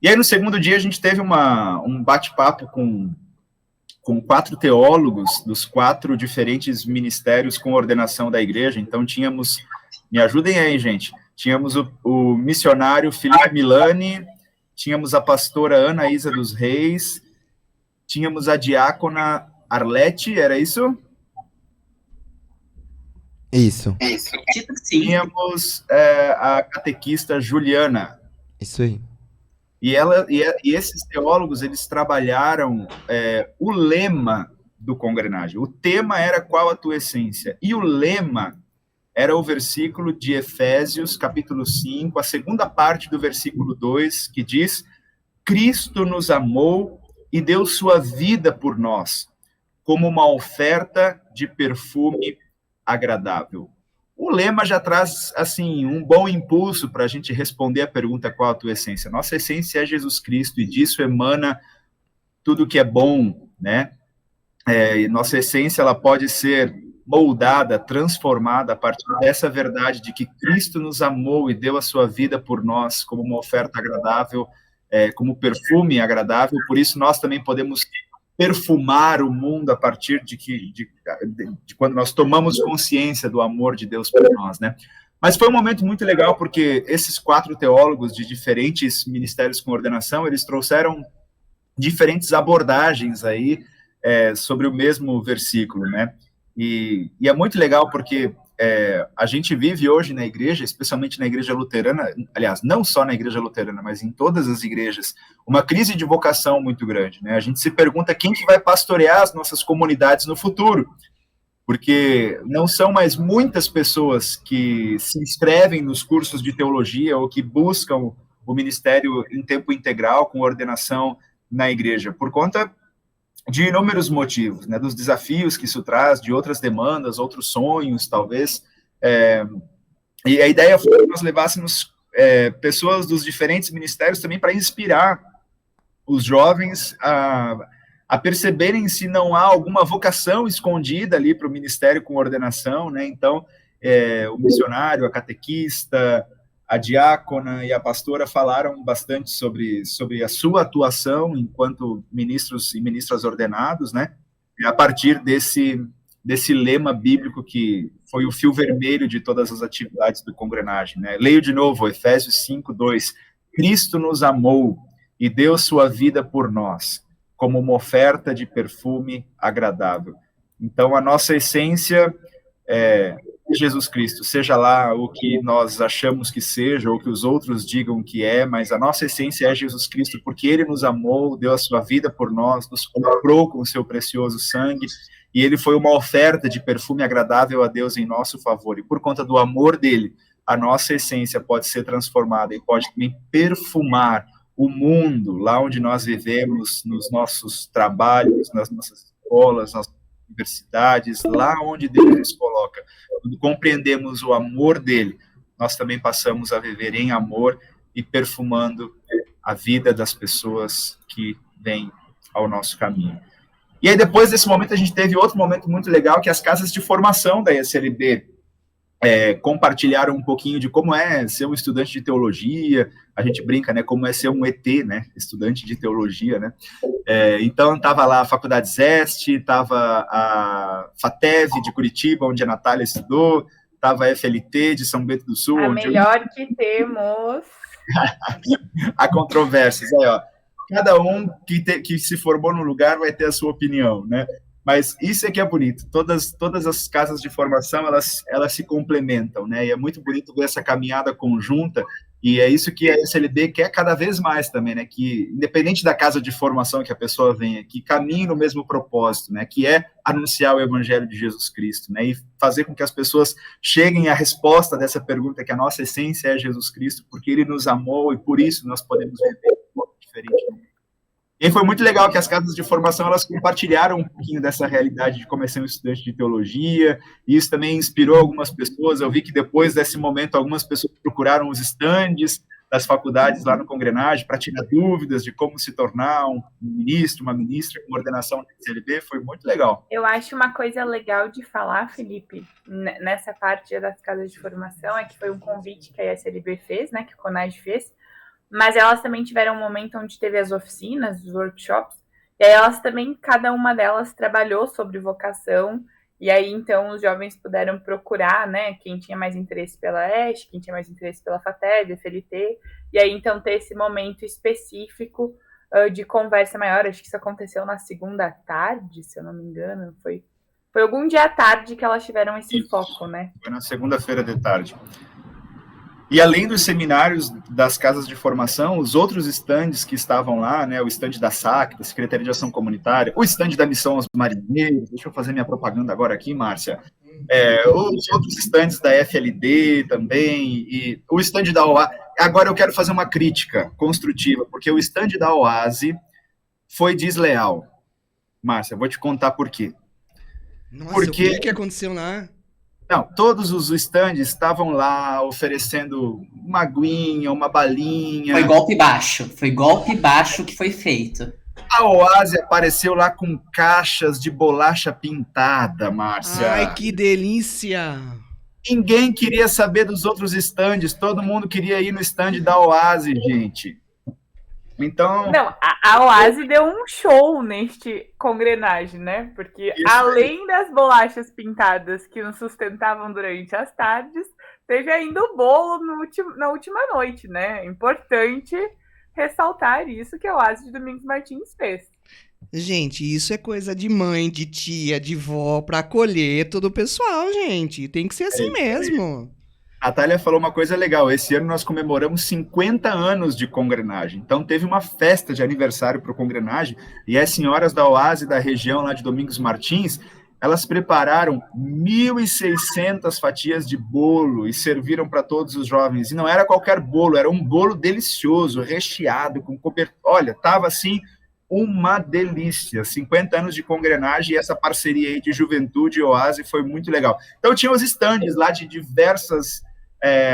E aí, no segundo dia, a gente teve um bate-papo com 4 teólogos dos 4 diferentes ministérios com ordenação da igreja. Então, tínhamos, me ajudem aí, gente, tínhamos o missionário Felipe Milani, tínhamos a pastora Ana Isa dos Reis, tínhamos a diácona Arlete, era isso? Isso. Tínhamos a catequista Juliana. Isso aí. E esses teólogos, eles trabalharam o lema do Congrenagem. O tema era qual a tua essência? E o lema era o versículo de Efésios, capítulo 5, a segunda parte do versículo 2, que diz: Cristo nos amou e deu sua vida por nós, como uma oferta de perfume agradável. O lema já traz, assim, um bom impulso para a gente responder a pergunta qual a tua essência. Nossa essência é Jesus Cristo e disso emana tudo que é bom, né? E nossa essência, ela pode ser moldada, transformada a partir dessa verdade de que Cristo nos amou e deu a sua vida por nós como uma oferta agradável, como perfume agradável. Por isso nós também podemos perfumar o mundo a partir de quando nós tomamos consciência do amor de Deus por nós, né? Mas foi um momento muito legal, porque esses 4 teólogos de diferentes ministérios com ordenação, eles trouxeram diferentes abordagens aí sobre o mesmo versículo, né? E é muito legal porque a gente vive hoje na igreja, especialmente na igreja luterana, aliás, não só na igreja luterana, mas em todas as igrejas, uma crise de vocação muito grande, né? A gente se pergunta quem que vai pastorear as nossas comunidades no futuro, porque não são mais muitas pessoas que se inscrevem nos cursos de teologia ou que buscam o ministério em tempo integral com ordenação na igreja, por conta de inúmeros motivos, né, dos desafios que isso traz, de outras demandas, outros sonhos, talvez, e a ideia foi que nós levássemos pessoas dos diferentes ministérios também para inspirar os jovens a perceberem se não há alguma vocação escondida ali para o ministério com ordenação, né, então, o missionário, a catequista, a diácona e a pastora falaram bastante sobre a sua atuação enquanto ministros e ministras ordenados, né? A partir desse lema bíblico que foi o fio vermelho de todas as atividades do Congrenagem, né? Leio de novo, Efésios 5:2. Cristo nos amou e deu sua vida por nós, como uma oferta de perfume agradável. Então, a nossa essência é Jesus Cristo, seja lá o que nós achamos que seja, ou que os outros digam que é, mas a nossa essência é Jesus Cristo, porque Ele nos amou, deu a sua vida por nós, nos comprou com o seu precioso sangue, e Ele foi uma oferta de perfume agradável a Deus em nosso favor, e por conta do amor dEle, a nossa essência pode ser transformada, e pode também perfumar o mundo, lá onde nós vivemos, nos nossos trabalhos, nas nossas escolas, nas universidades, lá onde Deus nos coloca. Quando compreendemos o amor dele, nós também passamos a viver em amor e perfumando a vida das pessoas que vêm ao nosso caminho. E aí, depois desse momento, a gente teve outro momento muito legal, que as casas de formação da ESLB compartilharam um pouquinho de como é ser um estudante de teologia. A gente brinca, né, como é ser um ET, né, estudante de teologia, né. Então, estava lá a Faculdade Zeste, estava a FATEV de Curitiba, onde a Natália estudou, estava a FLT de São Bento do Sul. A melhor que temos. Há controvérsias, aí, ó. Cada um que se formou no lugar vai ter a sua opinião, né? Mas isso é que é bonito. Todas as casas de formação, elas se complementam, né? E é muito bonito ver essa caminhada conjunta, e é isso que a SLB quer cada vez mais também, né? Que, independente da casa de formação que a pessoa venha, que caminhe no mesmo propósito, né? Que é anunciar o Evangelho de Jesus Cristo, né? E fazer com que as pessoas cheguem à resposta dessa pergunta, que a nossa essência é Jesus Cristo, porque Ele nos amou e por isso nós podemos viver de modo diferente. E foi muito legal que as casas de formação, elas compartilharam um pouquinho dessa realidade de como é ser um estudante de teologia, e isso também inspirou algumas pessoas. Eu vi que depois desse momento, algumas pessoas procuraram os estandes das faculdades lá no Congrenage para tirar dúvidas de como se tornar um ministro, uma ministra com ordenação da SLB. Foi muito legal. Eu acho uma coisa legal de falar, Felipe, nessa parte das casas de formação, é que foi um convite que a SLB fez, né, que o CONAGE fez, mas elas também tiveram um momento onde teve as oficinas, os workshops, e aí elas também, cada uma delas trabalhou sobre vocação, e aí então os jovens puderam procurar, né, quem tinha mais interesse pela ESH, quem tinha mais interesse pela FATEV, FLT, e aí então ter esse momento específico de conversa maior. Acho que isso aconteceu na segunda tarde, se eu não me engano, foi algum dia à tarde que elas tiveram esse foco, né? Foi na segunda-feira de tarde. E além dos seminários das casas de formação, os outros estandes que estavam lá, né, o estande da SAC, da Secretaria de Ação Comunitária, o estande da Missão aos Marinheiros, deixa eu fazer minha propaganda agora aqui, Márcia, os outros estandes da FLD também, e o estande da OASI. Agora eu quero fazer uma crítica construtiva, porque o estande da OASI foi desleal. Márcia, vou te contar por quê. Nossa, o que aconteceu lá? Não, todos os estandes estavam lá oferecendo uma aguinha, uma balinha. Foi golpe baixo que foi feito. A OASI apareceu lá com caixas de bolacha pintada, Márcia. Ai, que delícia! Ninguém queria saber dos outros estandes, todo mundo queria ir no estande da OASI, gente. Então... Não, a OASI deu um show neste Congrenage, né? Porque além das bolachas pintadas que nos sustentavam durante as tardes, teve ainda o bolo na última noite, né? Importante ressaltar isso que a OASI de Domingos Martins fez. Gente, isso é coisa de mãe, de tia, de vó, pra acolher todo o pessoal, gente. Tem que ser assim mesmo. A Natália falou uma coisa legal. Esse ano nós comemoramos 50 anos de Congrenage. Então teve uma festa de aniversário para o Congrenage, e as senhoras da OASI da região lá de Domingos Martins, elas prepararam 1.600 fatias de bolo e serviram para todos os jovens. E não era qualquer bolo, era um bolo delicioso, recheado, com cobertura. Olha, estava assim uma delícia. 50 anos de Congrenage, e essa parceria aí de juventude e OASI foi muito legal. Então tinha os estandes lá de diversas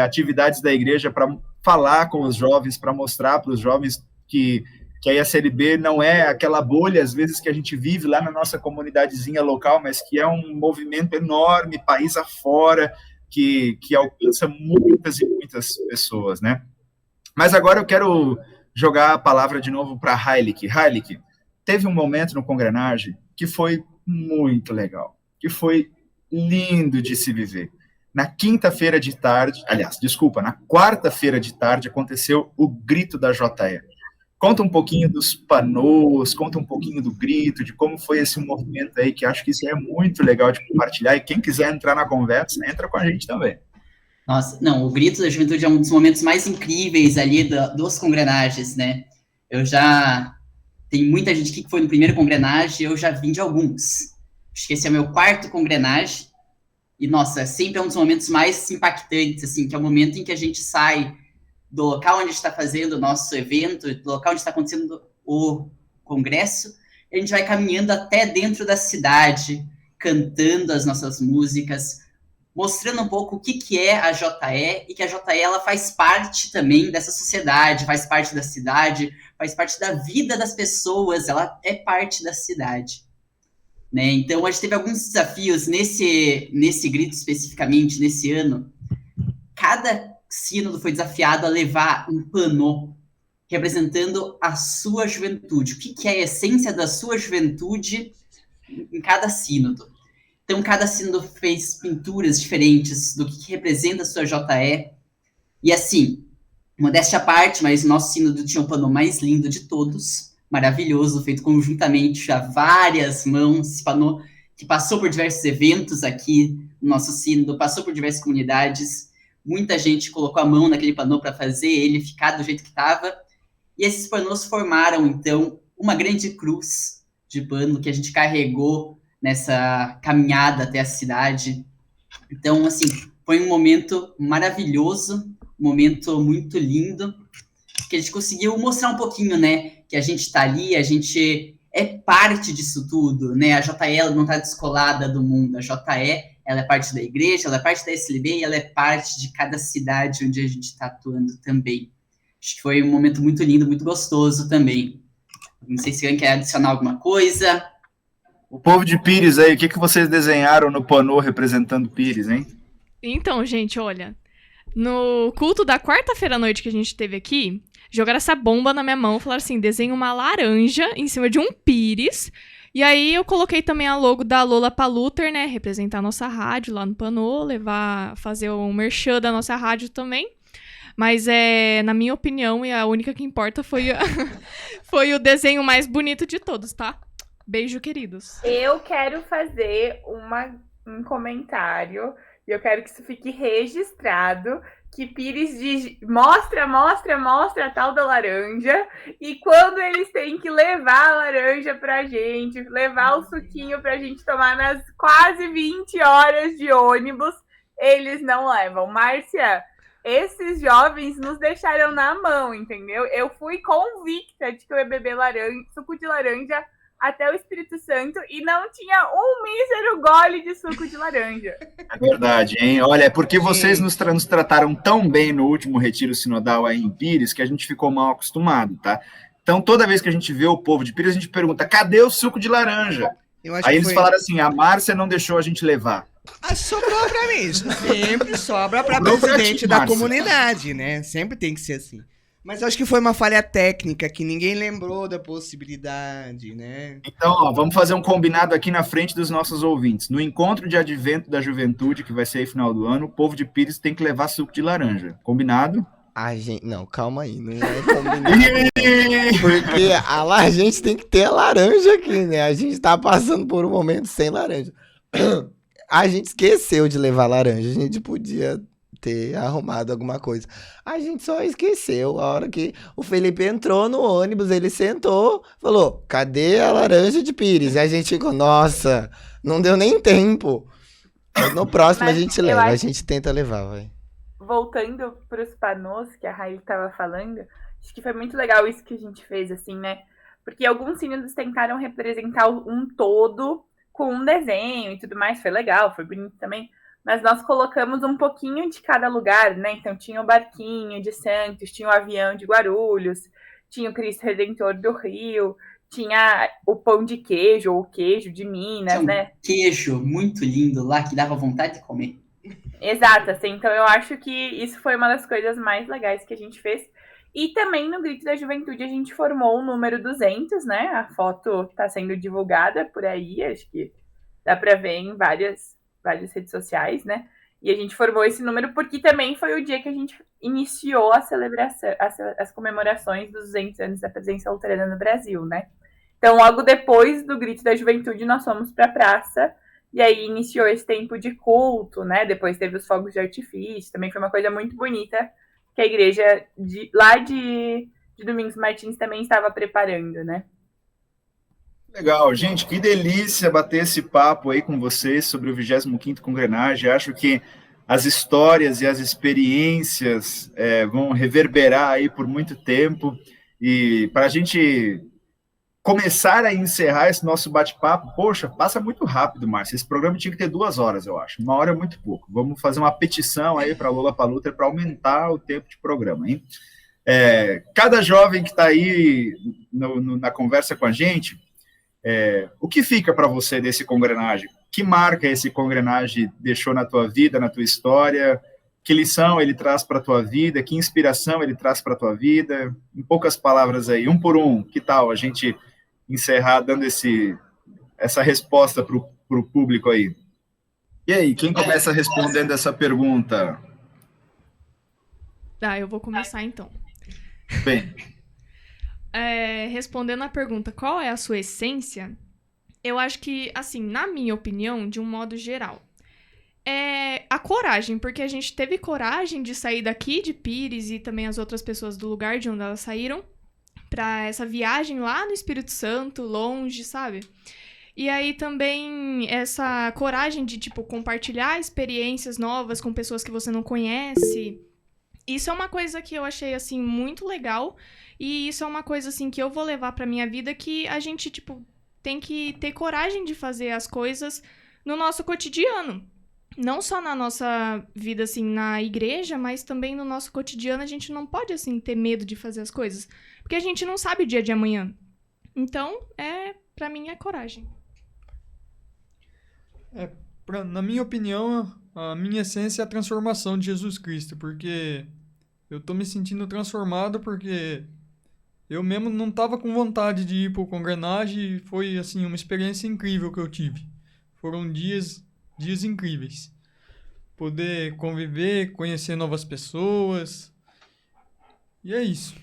atividades da igreja para falar com os jovens, para mostrar para os jovens que a SLB não é aquela bolha, às vezes, que a gente vive lá na nossa comunidadezinha local, mas que é um movimento enorme, país afora, que alcança muitas e muitas pessoas, né? Mas agora eu quero jogar a palavra de novo para a Heilig. Heilig, teve um momento no Congrenage que foi muito legal, que foi lindo de se viver. Na quinta-feira de tarde, na quarta-feira de tarde, aconteceu o grito da JE. Conta um pouquinho dos panôs, conta um pouquinho do grito, de como foi esse movimento aí, que acho que isso é muito legal de compartilhar, e quem quiser entrar na conversa, entra com a gente também. Nossa, não, o Grito da Juventude é um dos momentos mais incríveis ali dos Congrenages, né? Tem muita gente aqui que foi no primeiro Congrenage, eu já vim de alguns. Acho que esse é o meu quarto Congrenage. E, nossa, sempre é um dos momentos mais impactantes, assim, que é o momento em que a gente sai do local onde a gente está fazendo o nosso evento, do local onde está acontecendo o congresso, e a gente vai caminhando até dentro da cidade, cantando as nossas músicas, mostrando um pouco o que é a JE, e que a JE ela faz parte também dessa sociedade, faz parte da cidade, faz parte da vida das pessoas, ela é parte da cidade. Né? Então, a gente teve alguns desafios nesse grito especificamente, nesse ano. Cada sínodo foi desafiado a levar um panô representando a sua juventude. O que é a essência da sua juventude em cada sínodo. Então, cada sínodo fez pinturas diferentes do que representa a sua JE. E assim, modéstia à parte, mas o nosso sínodo tinha o panô mais lindo de todos, maravilhoso, feito conjuntamente a várias mãos, esse painô que passou por diversos eventos aqui no nosso sínodo, passou por diversas comunidades, muita gente colocou a mão naquele painô para fazer ele ficar do jeito que estava, e esses painôs formaram, então, uma grande cruz de pano que a gente carregou nessa caminhada até a cidade. Então, assim, foi um momento maravilhoso, um momento muito lindo, que a gente conseguiu mostrar um pouquinho, né, que a gente está ali, a gente é parte disso tudo, né, a JE não está descolada do mundo, a JE, ela é parte da igreja, ela é parte da SLB e ela é parte de cada cidade onde a gente está atuando também. Acho que foi um momento muito lindo, muito gostoso também. Não sei se alguém quer adicionar alguma coisa. O povo de Pires aí, o que vocês desenharam no painô representando Pires, hein? Então, gente, olha, no culto da quarta-feira à noite que a gente teve aqui, jogaram essa bomba na minha mão, falaram assim, desenha uma laranja em cima de um pires, e aí eu coloquei também a logo da Lollapalooza, né, representar a nossa rádio lá no painô, fazer o merchan da nossa rádio também, mas na minha opinião, e a única que importa foi o desenho mais bonito de todos, tá? Beijo, queridos. Eu quero fazer um comentário, e eu quero que isso fique registrado, que Pires diz, mostra a tal da laranja, e quando eles têm que levar a laranja pra gente, levar o suquinho pra gente tomar nas quase 20 horas de ônibus, eles não levam. Márcia, esses jovens nos deixaram na mão, entendeu? Eu fui convicta de que eu ia beber suco de laranja até o Espírito Santo e não tinha um mísero gole de suco de laranja. É verdade, hein? Olha, é porque vocês nos trataram tão bem no último retiro sinodal aí em Pires que a gente ficou mal acostumado, tá? Então, toda vez que a gente vê o povo de Pires, a gente pergunta, cadê o suco de laranja? Aí eles falaram assim, a Márcia não deixou a gente levar. Sobrou pra mim. Sempre sobra pra presidente da comunidade, né? Sempre tem que ser assim. Mas eu acho que foi uma falha técnica, que ninguém lembrou da possibilidade, né? Então, ó, vamos fazer um combinado aqui na frente dos nossos ouvintes. No encontro de advento da juventude, que vai ser aí final do ano, o povo de Pires tem que levar suco de laranja. Combinado? Não, calma aí, não é combinado. Porque a gente tem que ter a laranja aqui, né? A gente tá passando por um momento sem laranja. A gente esqueceu de levar laranja, a gente podia ter arrumado alguma coisa. A gente só esqueceu. A hora que o Felipe entrou no ônibus, ele sentou, falou, cadê a laranja de Pires? E a gente ficou, nossa, não deu nem tempo. Mas no próximo a gente leva, a gente tenta levar, vai. Voltando para os painôs que a Raíl estava falando, acho que foi muito legal isso que a gente fez, assim, né? Porque alguns sínodos tentaram representar um todo com um desenho e tudo mais, foi legal, foi bonito também, mas nós colocamos um pouquinho de cada lugar, né? Então tinha o barquinho de Santos, tinha o avião de Guarulhos, tinha o Cristo Redentor do Rio, tinha o pão de queijo, ou o queijo de Minas, tinha né? Queijo muito lindo lá, que dava vontade de comer. Exato, assim, então eu acho que isso foi uma das coisas mais legais que a gente fez. E também no Grito da Juventude a gente formou o número 200, né? A foto está sendo divulgada por aí, acho que dá para ver em várias redes sociais, né? E a gente formou esse número porque também foi o dia que a gente iniciou a celebração, as comemorações dos 200 anos da presença luterana no Brasil, né? Então, logo depois do Grito da Juventude, nós fomos para a praça e aí iniciou esse tempo de culto, né? Depois teve os fogos de artifício, também foi uma coisa muito bonita que a igreja lá de Domingos Martins também estava preparando, né? Legal, gente, que delícia bater esse papo aí com vocês sobre o 25º Congrenagem. Acho que as histórias e as experiências vão reverberar aí por muito tempo. E para a gente começar a encerrar esse nosso bate-papo, poxa, passa muito rápido, Márcia. Esse programa tinha que ter 2 horas, eu acho. 1 hora é muito pouco. Vamos fazer uma petição aí para a Lollapalooza para aumentar o tempo de programa, hein? Cada jovem que está aí na conversa com a gente, o que fica para você desse congrenagem? Que marca esse congrenagem deixou na tua vida, na tua história? Que lição ele traz para a tua vida? Que inspiração ele traz para a tua vida? Em poucas palavras aí, um por um, que tal a gente encerrar dando essa resposta para o público aí? E aí, quem começa respondendo essa pergunta? Tá, eu vou começar então. Bem. respondendo a pergunta, qual é a sua essência? Eu acho que, assim, na minha opinião, de um modo geral, é a coragem, porque a gente teve coragem de sair daqui de Pires e também as outras pessoas do lugar de onde elas saíram pra essa viagem lá no Espírito Santo, longe, sabe? E aí também essa coragem de, tipo, compartilhar experiências novas com pessoas que você não conhece. Isso é uma coisa que eu achei, assim, muito legal. E isso é uma coisa, assim, que eu vou levar pra minha vida, que a gente, tipo, tem que ter coragem de fazer as coisas no nosso cotidiano. Não só na nossa vida, assim, na igreja, mas também no nosso cotidiano. A gente não pode, assim, ter medo de fazer as coisas. Porque a gente não sabe o dia de amanhã. Então, pra mim, é coragem. Na minha opinião, a minha essência é a transformação de Jesus Cristo, porque eu tô me sentindo transformado porque eu mesmo não tava com vontade de ir pro congrenagem e foi, assim, uma experiência incrível que eu tive. Foram dias incríveis. Poder conviver, conhecer novas pessoas. E é isso.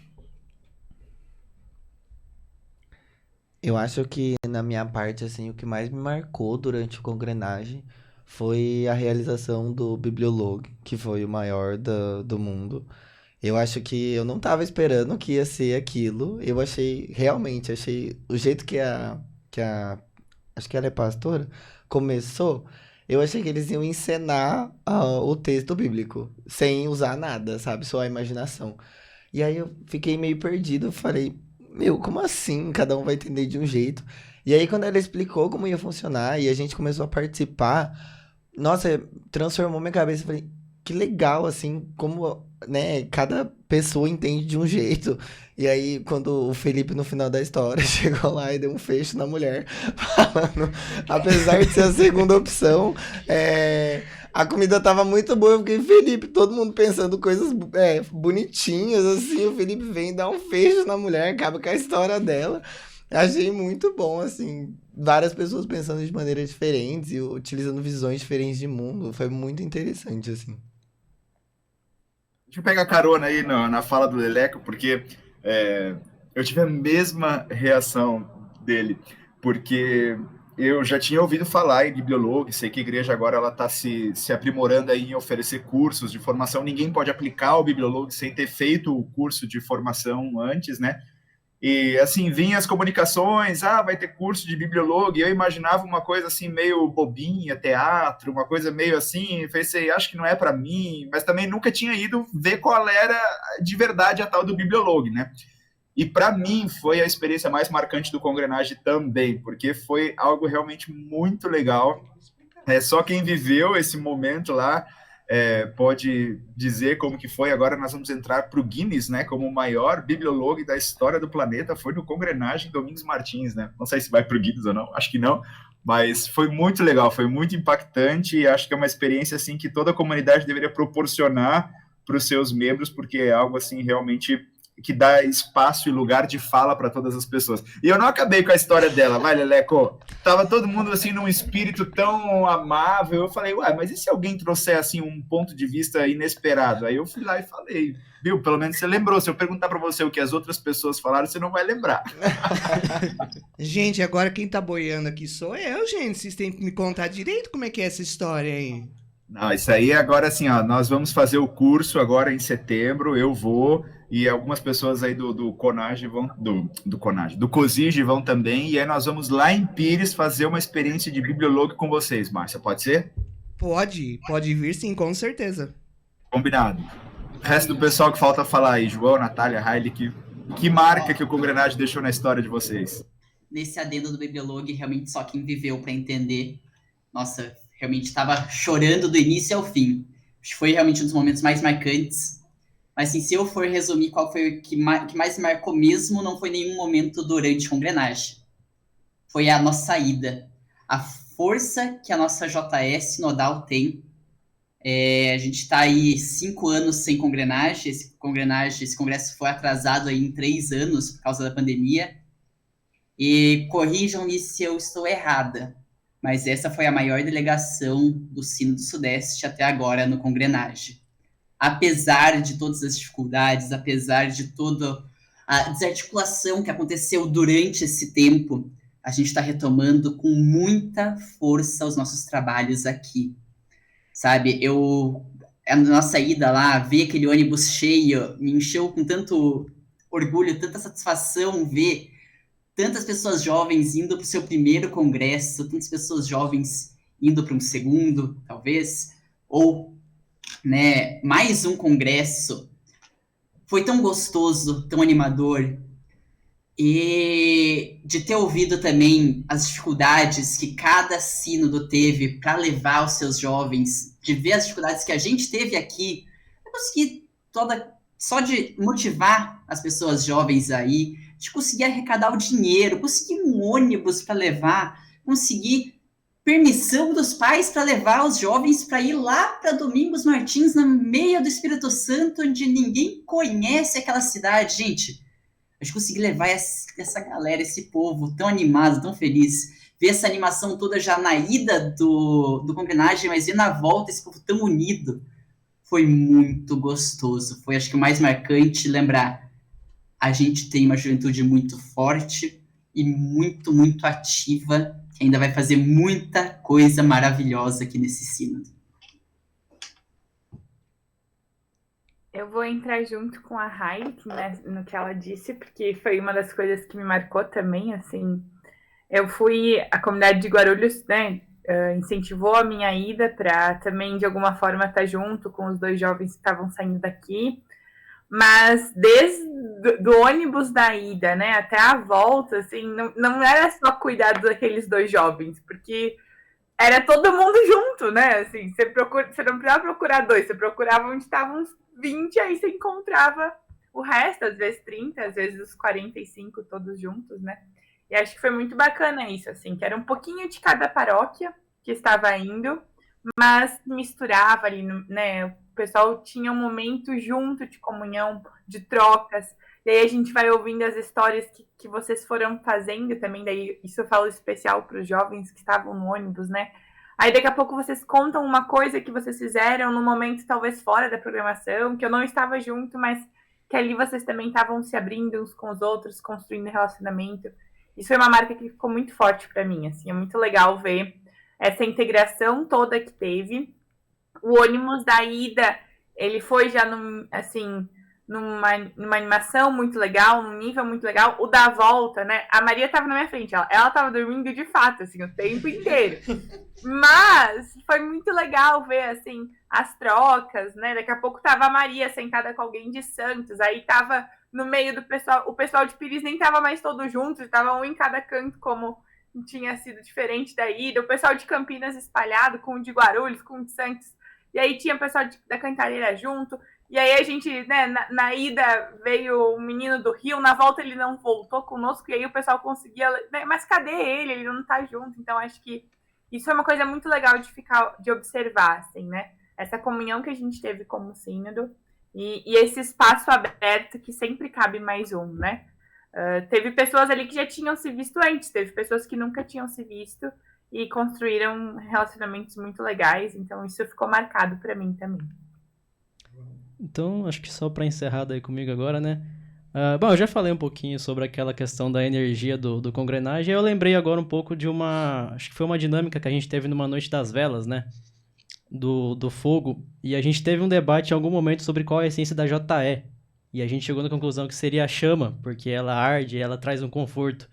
Eu acho que, na minha parte, assim, o que mais me marcou durante o congrenagem foi a realização do Bibliolog, que foi o maior do mundo. Eu acho que eu não tava esperando que ia ser aquilo. Eu realmente achei, o jeito que acho que ela é pastora, começou, eu achei que eles iam encenar o texto bíblico, sem usar nada, sabe? Só a imaginação. E aí eu fiquei meio perdido, falei, meu, como assim? Cada um vai entender de um jeito. E aí quando ela explicou como ia funcionar e a gente começou a participar, nossa, transformou minha cabeça. Eu falei, que legal, assim, como, né, cada pessoa entende de um jeito. E aí, quando o Felipe, no final da história, chegou lá e deu um fecho na mulher, falando, apesar de ser a segunda opção, a comida tava muito boa. Eu fiquei, Felipe, todo mundo pensando coisas bonitinhas, assim, o Felipe vem e dá um fecho na mulher, acaba com a história dela. Achei muito bom, assim, várias pessoas pensando de maneiras diferentes e utilizando visões diferentes de mundo. Foi muito interessante, assim. Deixa eu pegar carona aí na fala do Leleco, porque eu tive a mesma reação dele, porque eu já tinha ouvido falar em Bibliolog, sei que a igreja agora ela está se aprimorando aí em oferecer cursos de formação. Ninguém pode aplicar o Bibliolog sem ter feito o curso de formação antes, né? E, assim, vinham as comunicações, vai ter curso de Bibliolog, e eu imaginava uma coisa, assim, meio bobinha, teatro, uma coisa meio assim, pensei, acho que não é para mim, mas também nunca tinha ido ver qual era de verdade a tal do Bibliolog, né? E para mim foi a experiência mais marcante do Congrenagem também, porque foi algo realmente muito legal. Só quem viveu esse momento lá pode dizer como que foi. Agora nós vamos entrar para o Guinness, né, como o maior bibliolog da história do planeta. Foi no Congrenagem Domingos Martins, né? Não sei se vai para o Guinness ou não, acho que não, mas foi muito legal, foi muito impactante, e acho que é uma experiência assim que toda a comunidade deveria proporcionar para os seus membros, porque é algo assim realmente que dá espaço e lugar de fala para todas as pessoas. E eu não acabei com a história dela, vai, Leleco? Tava todo mundo, assim, num espírito tão amável. Eu falei, mas e se alguém trouxer, assim, um ponto de vista inesperado? Aí eu fui lá e falei, viu? Pelo menos você lembrou. Se eu perguntar para você o que as outras pessoas falaram, você não vai lembrar. Gente, agora quem tá boiando aqui sou eu, gente. Vocês têm que me contar direito como é que é essa história aí. Não, isso aí agora, assim, nós vamos fazer o curso agora em setembro, eu vou, e algumas pessoas aí do Conage vão, do COSIGE vão também, e aí nós vamos lá em Pires fazer uma experiência de bibliolog com vocês, Márcia, pode ser? Pode vir sim, com certeza. Combinado. O resto do pessoal que falta falar aí, João, Natália, Haile, que marca que o Congrenagem deixou na história de vocês? Nesse adendo do bibliolog, realmente só quem viveu para entender, nossa, realmente estava chorando do início ao fim. Acho que foi realmente um dos momentos mais marcantes. Mas, assim, se eu for resumir qual foi o que mais marcou mesmo, não foi nenhum momento durante a Congrenagem. Foi a nossa saída. A força que a nossa JS Nodal tem. A gente está aí 5 anos sem Congrenagem. Esse congresso foi atrasado aí em 3 anos por causa da pandemia. E corrijam-me se eu estou errada, mas essa foi a maior delegação do Sino do Sudeste até agora no Congrenagem. Apesar de todas as dificuldades, apesar de todo A desarticulação que aconteceu durante esse tempo, a gente está retomando com muita força os nossos trabalhos aqui, sabe? A nossa ida lá, ver aquele ônibus cheio, me encheu com tanto orgulho, tanta satisfação ver tantas pessoas jovens indo para o seu primeiro congresso, tantas pessoas jovens indo para um segundo, talvez, ou, né, mais um congresso. Foi tão gostoso, tão animador, e de ter ouvido também as dificuldades que cada sínodo teve para levar os seus jovens, de ver as dificuldades que a gente teve aqui, eu consegui só de motivar as pessoas jovens aí, de conseguir arrecadar o dinheiro, conseguir um ônibus para levar, conseguir permissão dos pais para levar os jovens para ir lá para Domingos Martins, no meio do Espírito Santo, onde ninguém conhece aquela cidade. Gente, a gente conseguiu levar essa galera, esse povo tão animado, tão feliz, ver essa animação toda já na ida do congrenagem, mas ver na volta esse povo tão unido, foi muito gostoso. Foi, acho que, o mais marcante lembrar. A gente tem uma juventude muito forte e muito, muito ativa, que ainda vai fazer muita coisa maravilhosa aqui nesse sínodo. Eu vou entrar junto com a Heike, né, no que ela disse, porque foi uma das coisas que me marcou também, assim. A comunidade de Guarulhos, né, incentivou a minha ida para também, de alguma forma, estar junto com os 2 jovens que estavam saindo daqui. Mas desde do ônibus da ida, né, até a volta, assim, não era só cuidar daqueles 2 jovens, porque era todo mundo junto, né, assim, você não precisava procurar 2, você procurava onde estavam uns 20, aí você encontrava o resto, às vezes 30, às vezes os 45 todos juntos, né, e acho que foi muito bacana isso, assim, que era um pouquinho de cada paróquia que estava indo, mas misturava ali, né, o pessoal tinha um momento junto de comunhão, de trocas, e aí a gente vai ouvindo as histórias que vocês foram fazendo também, daí isso eu falo especial para os jovens que estavam no ônibus, né? Aí daqui a pouco vocês contam uma coisa que vocês fizeram num momento talvez fora da programação, que eu não estava junto, mas que ali vocês também estavam se abrindo uns com os outros, construindo relacionamento. Isso foi uma marca que ficou muito forte para mim, assim, é muito legal ver essa integração toda que teve. O ônibus da ida, ele foi já numa animação muito legal, num nível muito legal. O da volta, né? A Maria estava na minha frente, ela estava dormindo de fato, assim, o tempo inteiro. Mas foi muito legal ver, assim, as trocas, né? Daqui a pouco tava a Maria sentada com alguém de Santos, aí tava no meio do pessoal, o pessoal de Pires nem tava mais todo junto, estava um em cada canto, como tinha sido diferente da ida. O pessoal de Campinas espalhado, com o de Guarulhos, com o de Santos. E aí tinha o pessoal da Cantareira junto. E aí a gente, né, na ida veio o menino do Rio, na volta ele não voltou conosco, e aí o pessoal conseguia, né, mas cadê ele? Ele não tá junto. Então acho que isso é uma coisa muito legal de observar, assim, né? Essa comunhão que a gente teve como sínodo e esse espaço aberto que sempre cabe mais um, né? Teve pessoas ali que já tinham se visto antes, teve pessoas que nunca tinham se visto e construíram relacionamentos muito legais, então isso ficou marcado para mim também. Então, acho que só para encerrar daí comigo agora, né? Bom, eu já falei um pouquinho sobre aquela questão da energia do congrenagem, eu lembrei agora um pouco de acho que foi uma dinâmica que a gente teve numa noite das velas, né? Do fogo, e a gente teve um debate em algum momento sobre qual é a essência da JE, e a gente chegou na conclusão que seria a chama, porque ela arde, ela traz um conforto.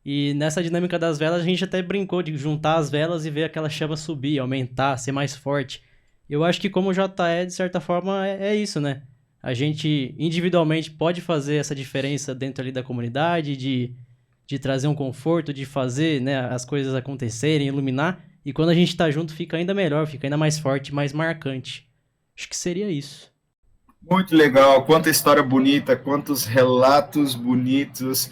E nessa dinâmica das velas, a gente até brincou de juntar as velas e ver aquela chama subir, aumentar, ser mais forte. Eu acho que como JE, de certa forma, é isso, né? A gente individualmente pode fazer essa diferença dentro ali da comunidade, de trazer um conforto, de fazer, né, as coisas acontecerem, iluminar. E quando a gente tá junto, fica ainda melhor, fica ainda mais forte, mais marcante. Acho que seria isso. Muito legal, quanta história bonita, quantos relatos bonitos.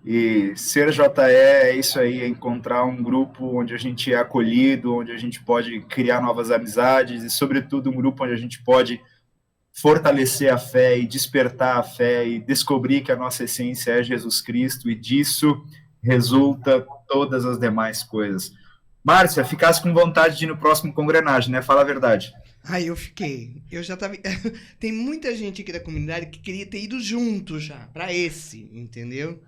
E ser JE é isso aí, é encontrar um grupo onde a gente é acolhido, onde a gente pode criar novas amizades e, sobretudo, um grupo onde a gente pode fortalecer a fé e despertar a fé e descobrir que a nossa essência é Jesus Cristo, e disso resulta todas as demais coisas. Márcia, ficasse com vontade de ir no próximo congrenagem, né? Fala a verdade. Aí eu fiquei. Eu já tava. Tem muita gente aqui da comunidade que queria ter ido junto já, pra esse, entendeu?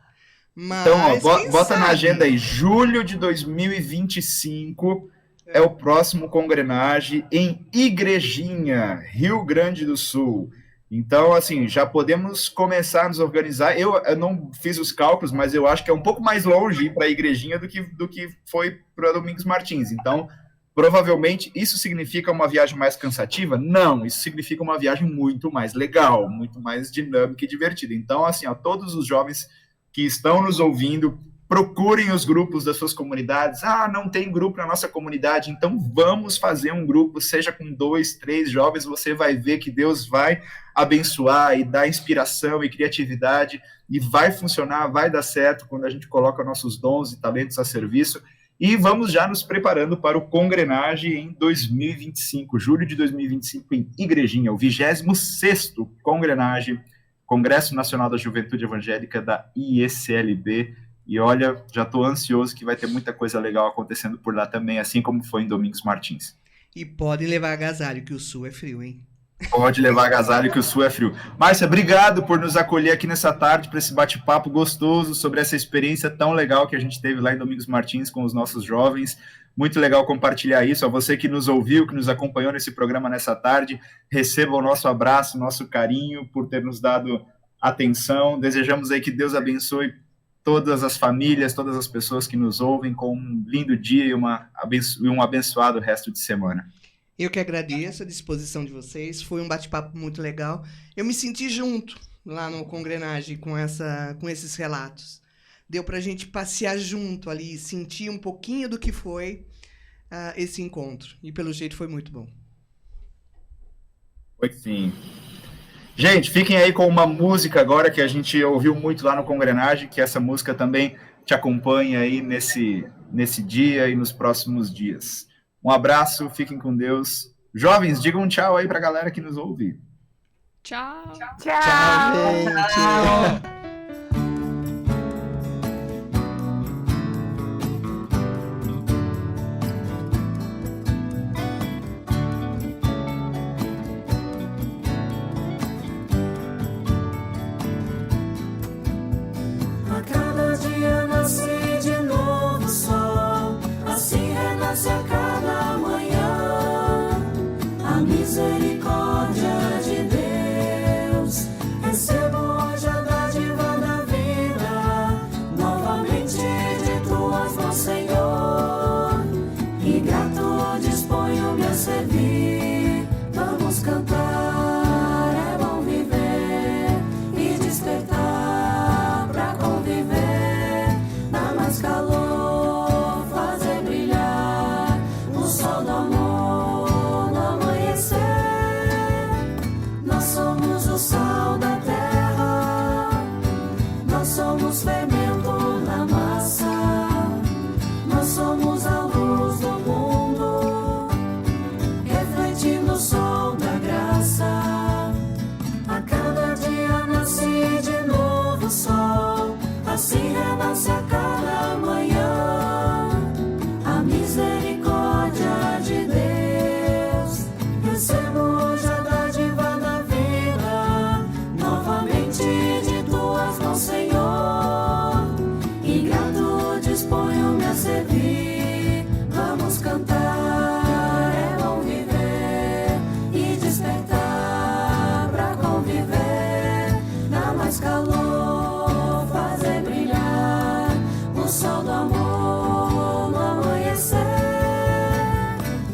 Mas. Então, ó, quem bota na sabe? agenda aí, julho de 2025 é o próximo Congrenage em Igrejinha, Rio Grande do Sul. Então, assim, já podemos começar a nos organizar. Eu não fiz os cálculos, mas eu acho que é um pouco mais longe ir para a Igrejinha do que foi para Domingos Martins. Então, provavelmente, isso significa uma viagem mais cansativa? Não, isso significa uma viagem muito mais legal, muito mais dinâmica e divertida. Então, assim, ó, todos os jovens que estão nos ouvindo, procurem os grupos das suas comunidades. Ah, não tem grupo na nossa comunidade, então vamos fazer um grupo, seja com 2, 3 jovens, você vai ver que Deus vai abençoar e dar inspiração e criatividade, e vai funcionar, vai dar certo quando a gente coloca nossos dons e talentos a serviço. E vamos já nos preparando para o Congrenage em 2025, julho de 2025, em Igrejinha, o 26º Congrenage, Congresso Nacional da Juventude Evangélica da IECLB. E olha, já estou ansioso que vai ter muita coisa legal acontecendo por lá também, assim como foi em Domingos Martins. E podem levar agasalho, que o sul é frio, hein? Pode levar agasalho, que o sul é frio. Márcia, obrigado por nos acolher aqui nessa tarde para esse bate-papo gostoso sobre essa experiência tão legal que a gente teve lá em Domingos Martins com os nossos jovens. Muito legal compartilhar isso. A você que nos ouviu, que nos acompanhou nesse programa nessa tarde, receba o nosso abraço, nosso carinho por ter nos dado atenção. Desejamos aí que Deus abençoe todas as famílias, todas as pessoas que nos ouvem com um lindo dia e um abençoado resto de semana. Eu que agradeço a disposição de vocês, foi um bate-papo muito legal. Eu me senti junto lá no Congrenage com esses relatos. Deu pra gente passear junto ali, sentir um pouquinho do que foi esse encontro. E pelo jeito foi muito bom. Foi sim. Gente, fiquem aí com uma música agora que a gente ouviu muito lá no Congrenage, que essa música também te acompanha aí nesse dia e nos próximos dias. Um abraço, fiquem com Deus. Jovens, digam um tchau aí pra galera que nos ouve. Tchau. Tchau, gente. A cada dia nasce de novo sol, assim renasce a cada manhã. A misericórdia de Deus, recebo hoje a dádiva da vida, novamente de tuas mãos, Senhor, e grato disponho-me a servir. Vamos cantar, é bom viver e despertar pra conviver. Dá mais calor, fazer brilhar o sol do amor no amanhecer. Nós somos o sal da terra, nós somos fermento na massa, nós somos a luz do mundo, refletindo o sol da graça. A cada dia nasce de novo sol, assim renasce a cada manhã. A misericórdia de Deus, recebo hoje a dádiva da vida, novamente de tuas mãos, Senhor, e grato disponho-me a servir. Vamos cantar, é bom viver e despertar pra conviver. Dá mais calor, fazer brilhar o sol do amor no amanhecer.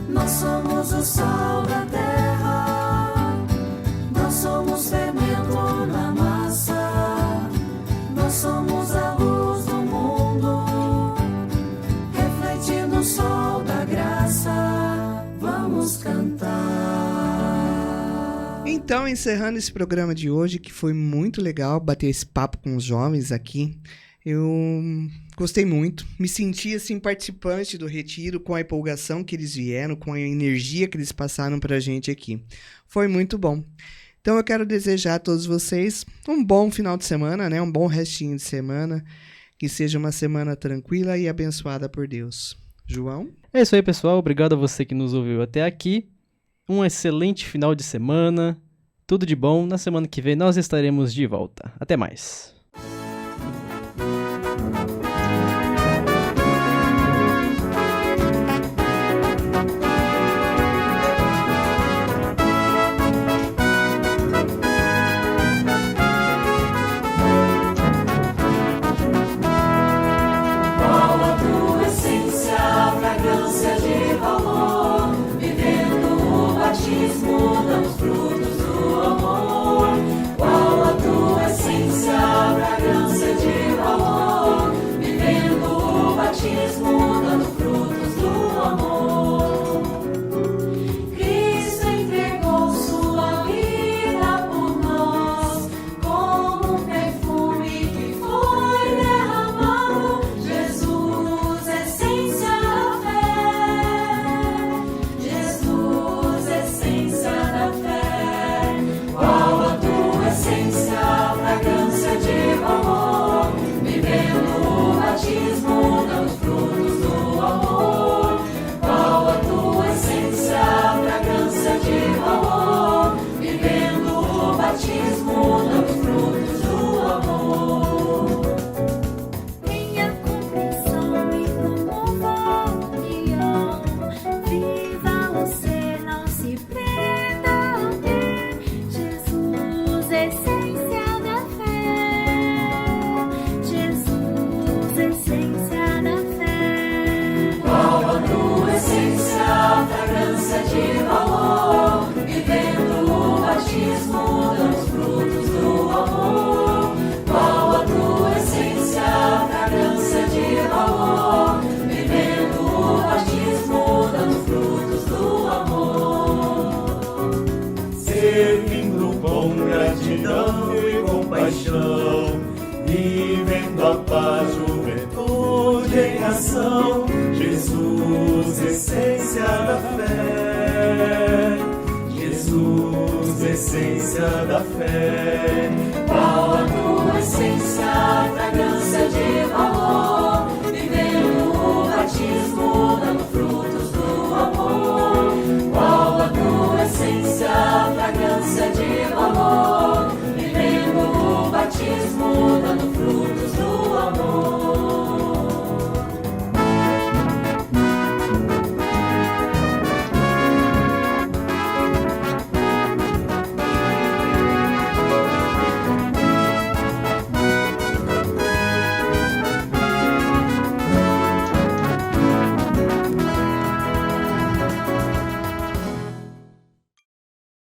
Nós somos o sal da terra, nós somos fermento na massa, nós somos a luz do mundo, refletindo o sol da graça. Vamos cantar. Então, encerrando esse programa de hoje, que foi muito legal bater esse papo com os jovens aqui. Eu gostei muito, me senti assim participante do retiro, com a empolgação que eles vieram, com a energia que eles passaram pra gente aqui. Foi muito bom. Então eu quero desejar a todos vocês um bom final de semana, né? Um bom restinho de semana, que seja uma semana tranquila e abençoada por Deus. João? É isso aí, pessoal. Obrigado a você que nos ouviu até aqui. um excelente final de semana, tudo de bom. Na semana que vem nós estaremos de volta. Até mais. Damos frutos do amor. Qual a tua essência, fragrância de valor? Vivendo o batismo, dando frutos do amor. Cristo entregou sua vida por nós, como um perfume que foi derramado. Jesus, essência da fé. Jesus, essência da fé. Qual a tua essência, fragrância de valor? Vivendo o batismo, dando frutos do amor. Qual a tua essência, fragrância de valor? Vivendo o batismo, dando frutos do amor. Minha compreensão e louvor e honra. Viva você, não se prenda a mim. Jesus, essência da fé. Jesus, essência da fé. Qual a tua essência, fragrância de valor? Vivendo o batismo, dando frutos do amor. Qual a tua essência, fragrância de valor? Vivendo o batismo, dando frutos do amor. Servindo com gratidão e compaixão, vivendo a paz, juventude em ação. Jesus, essência da fé. Jesus, essência da fé.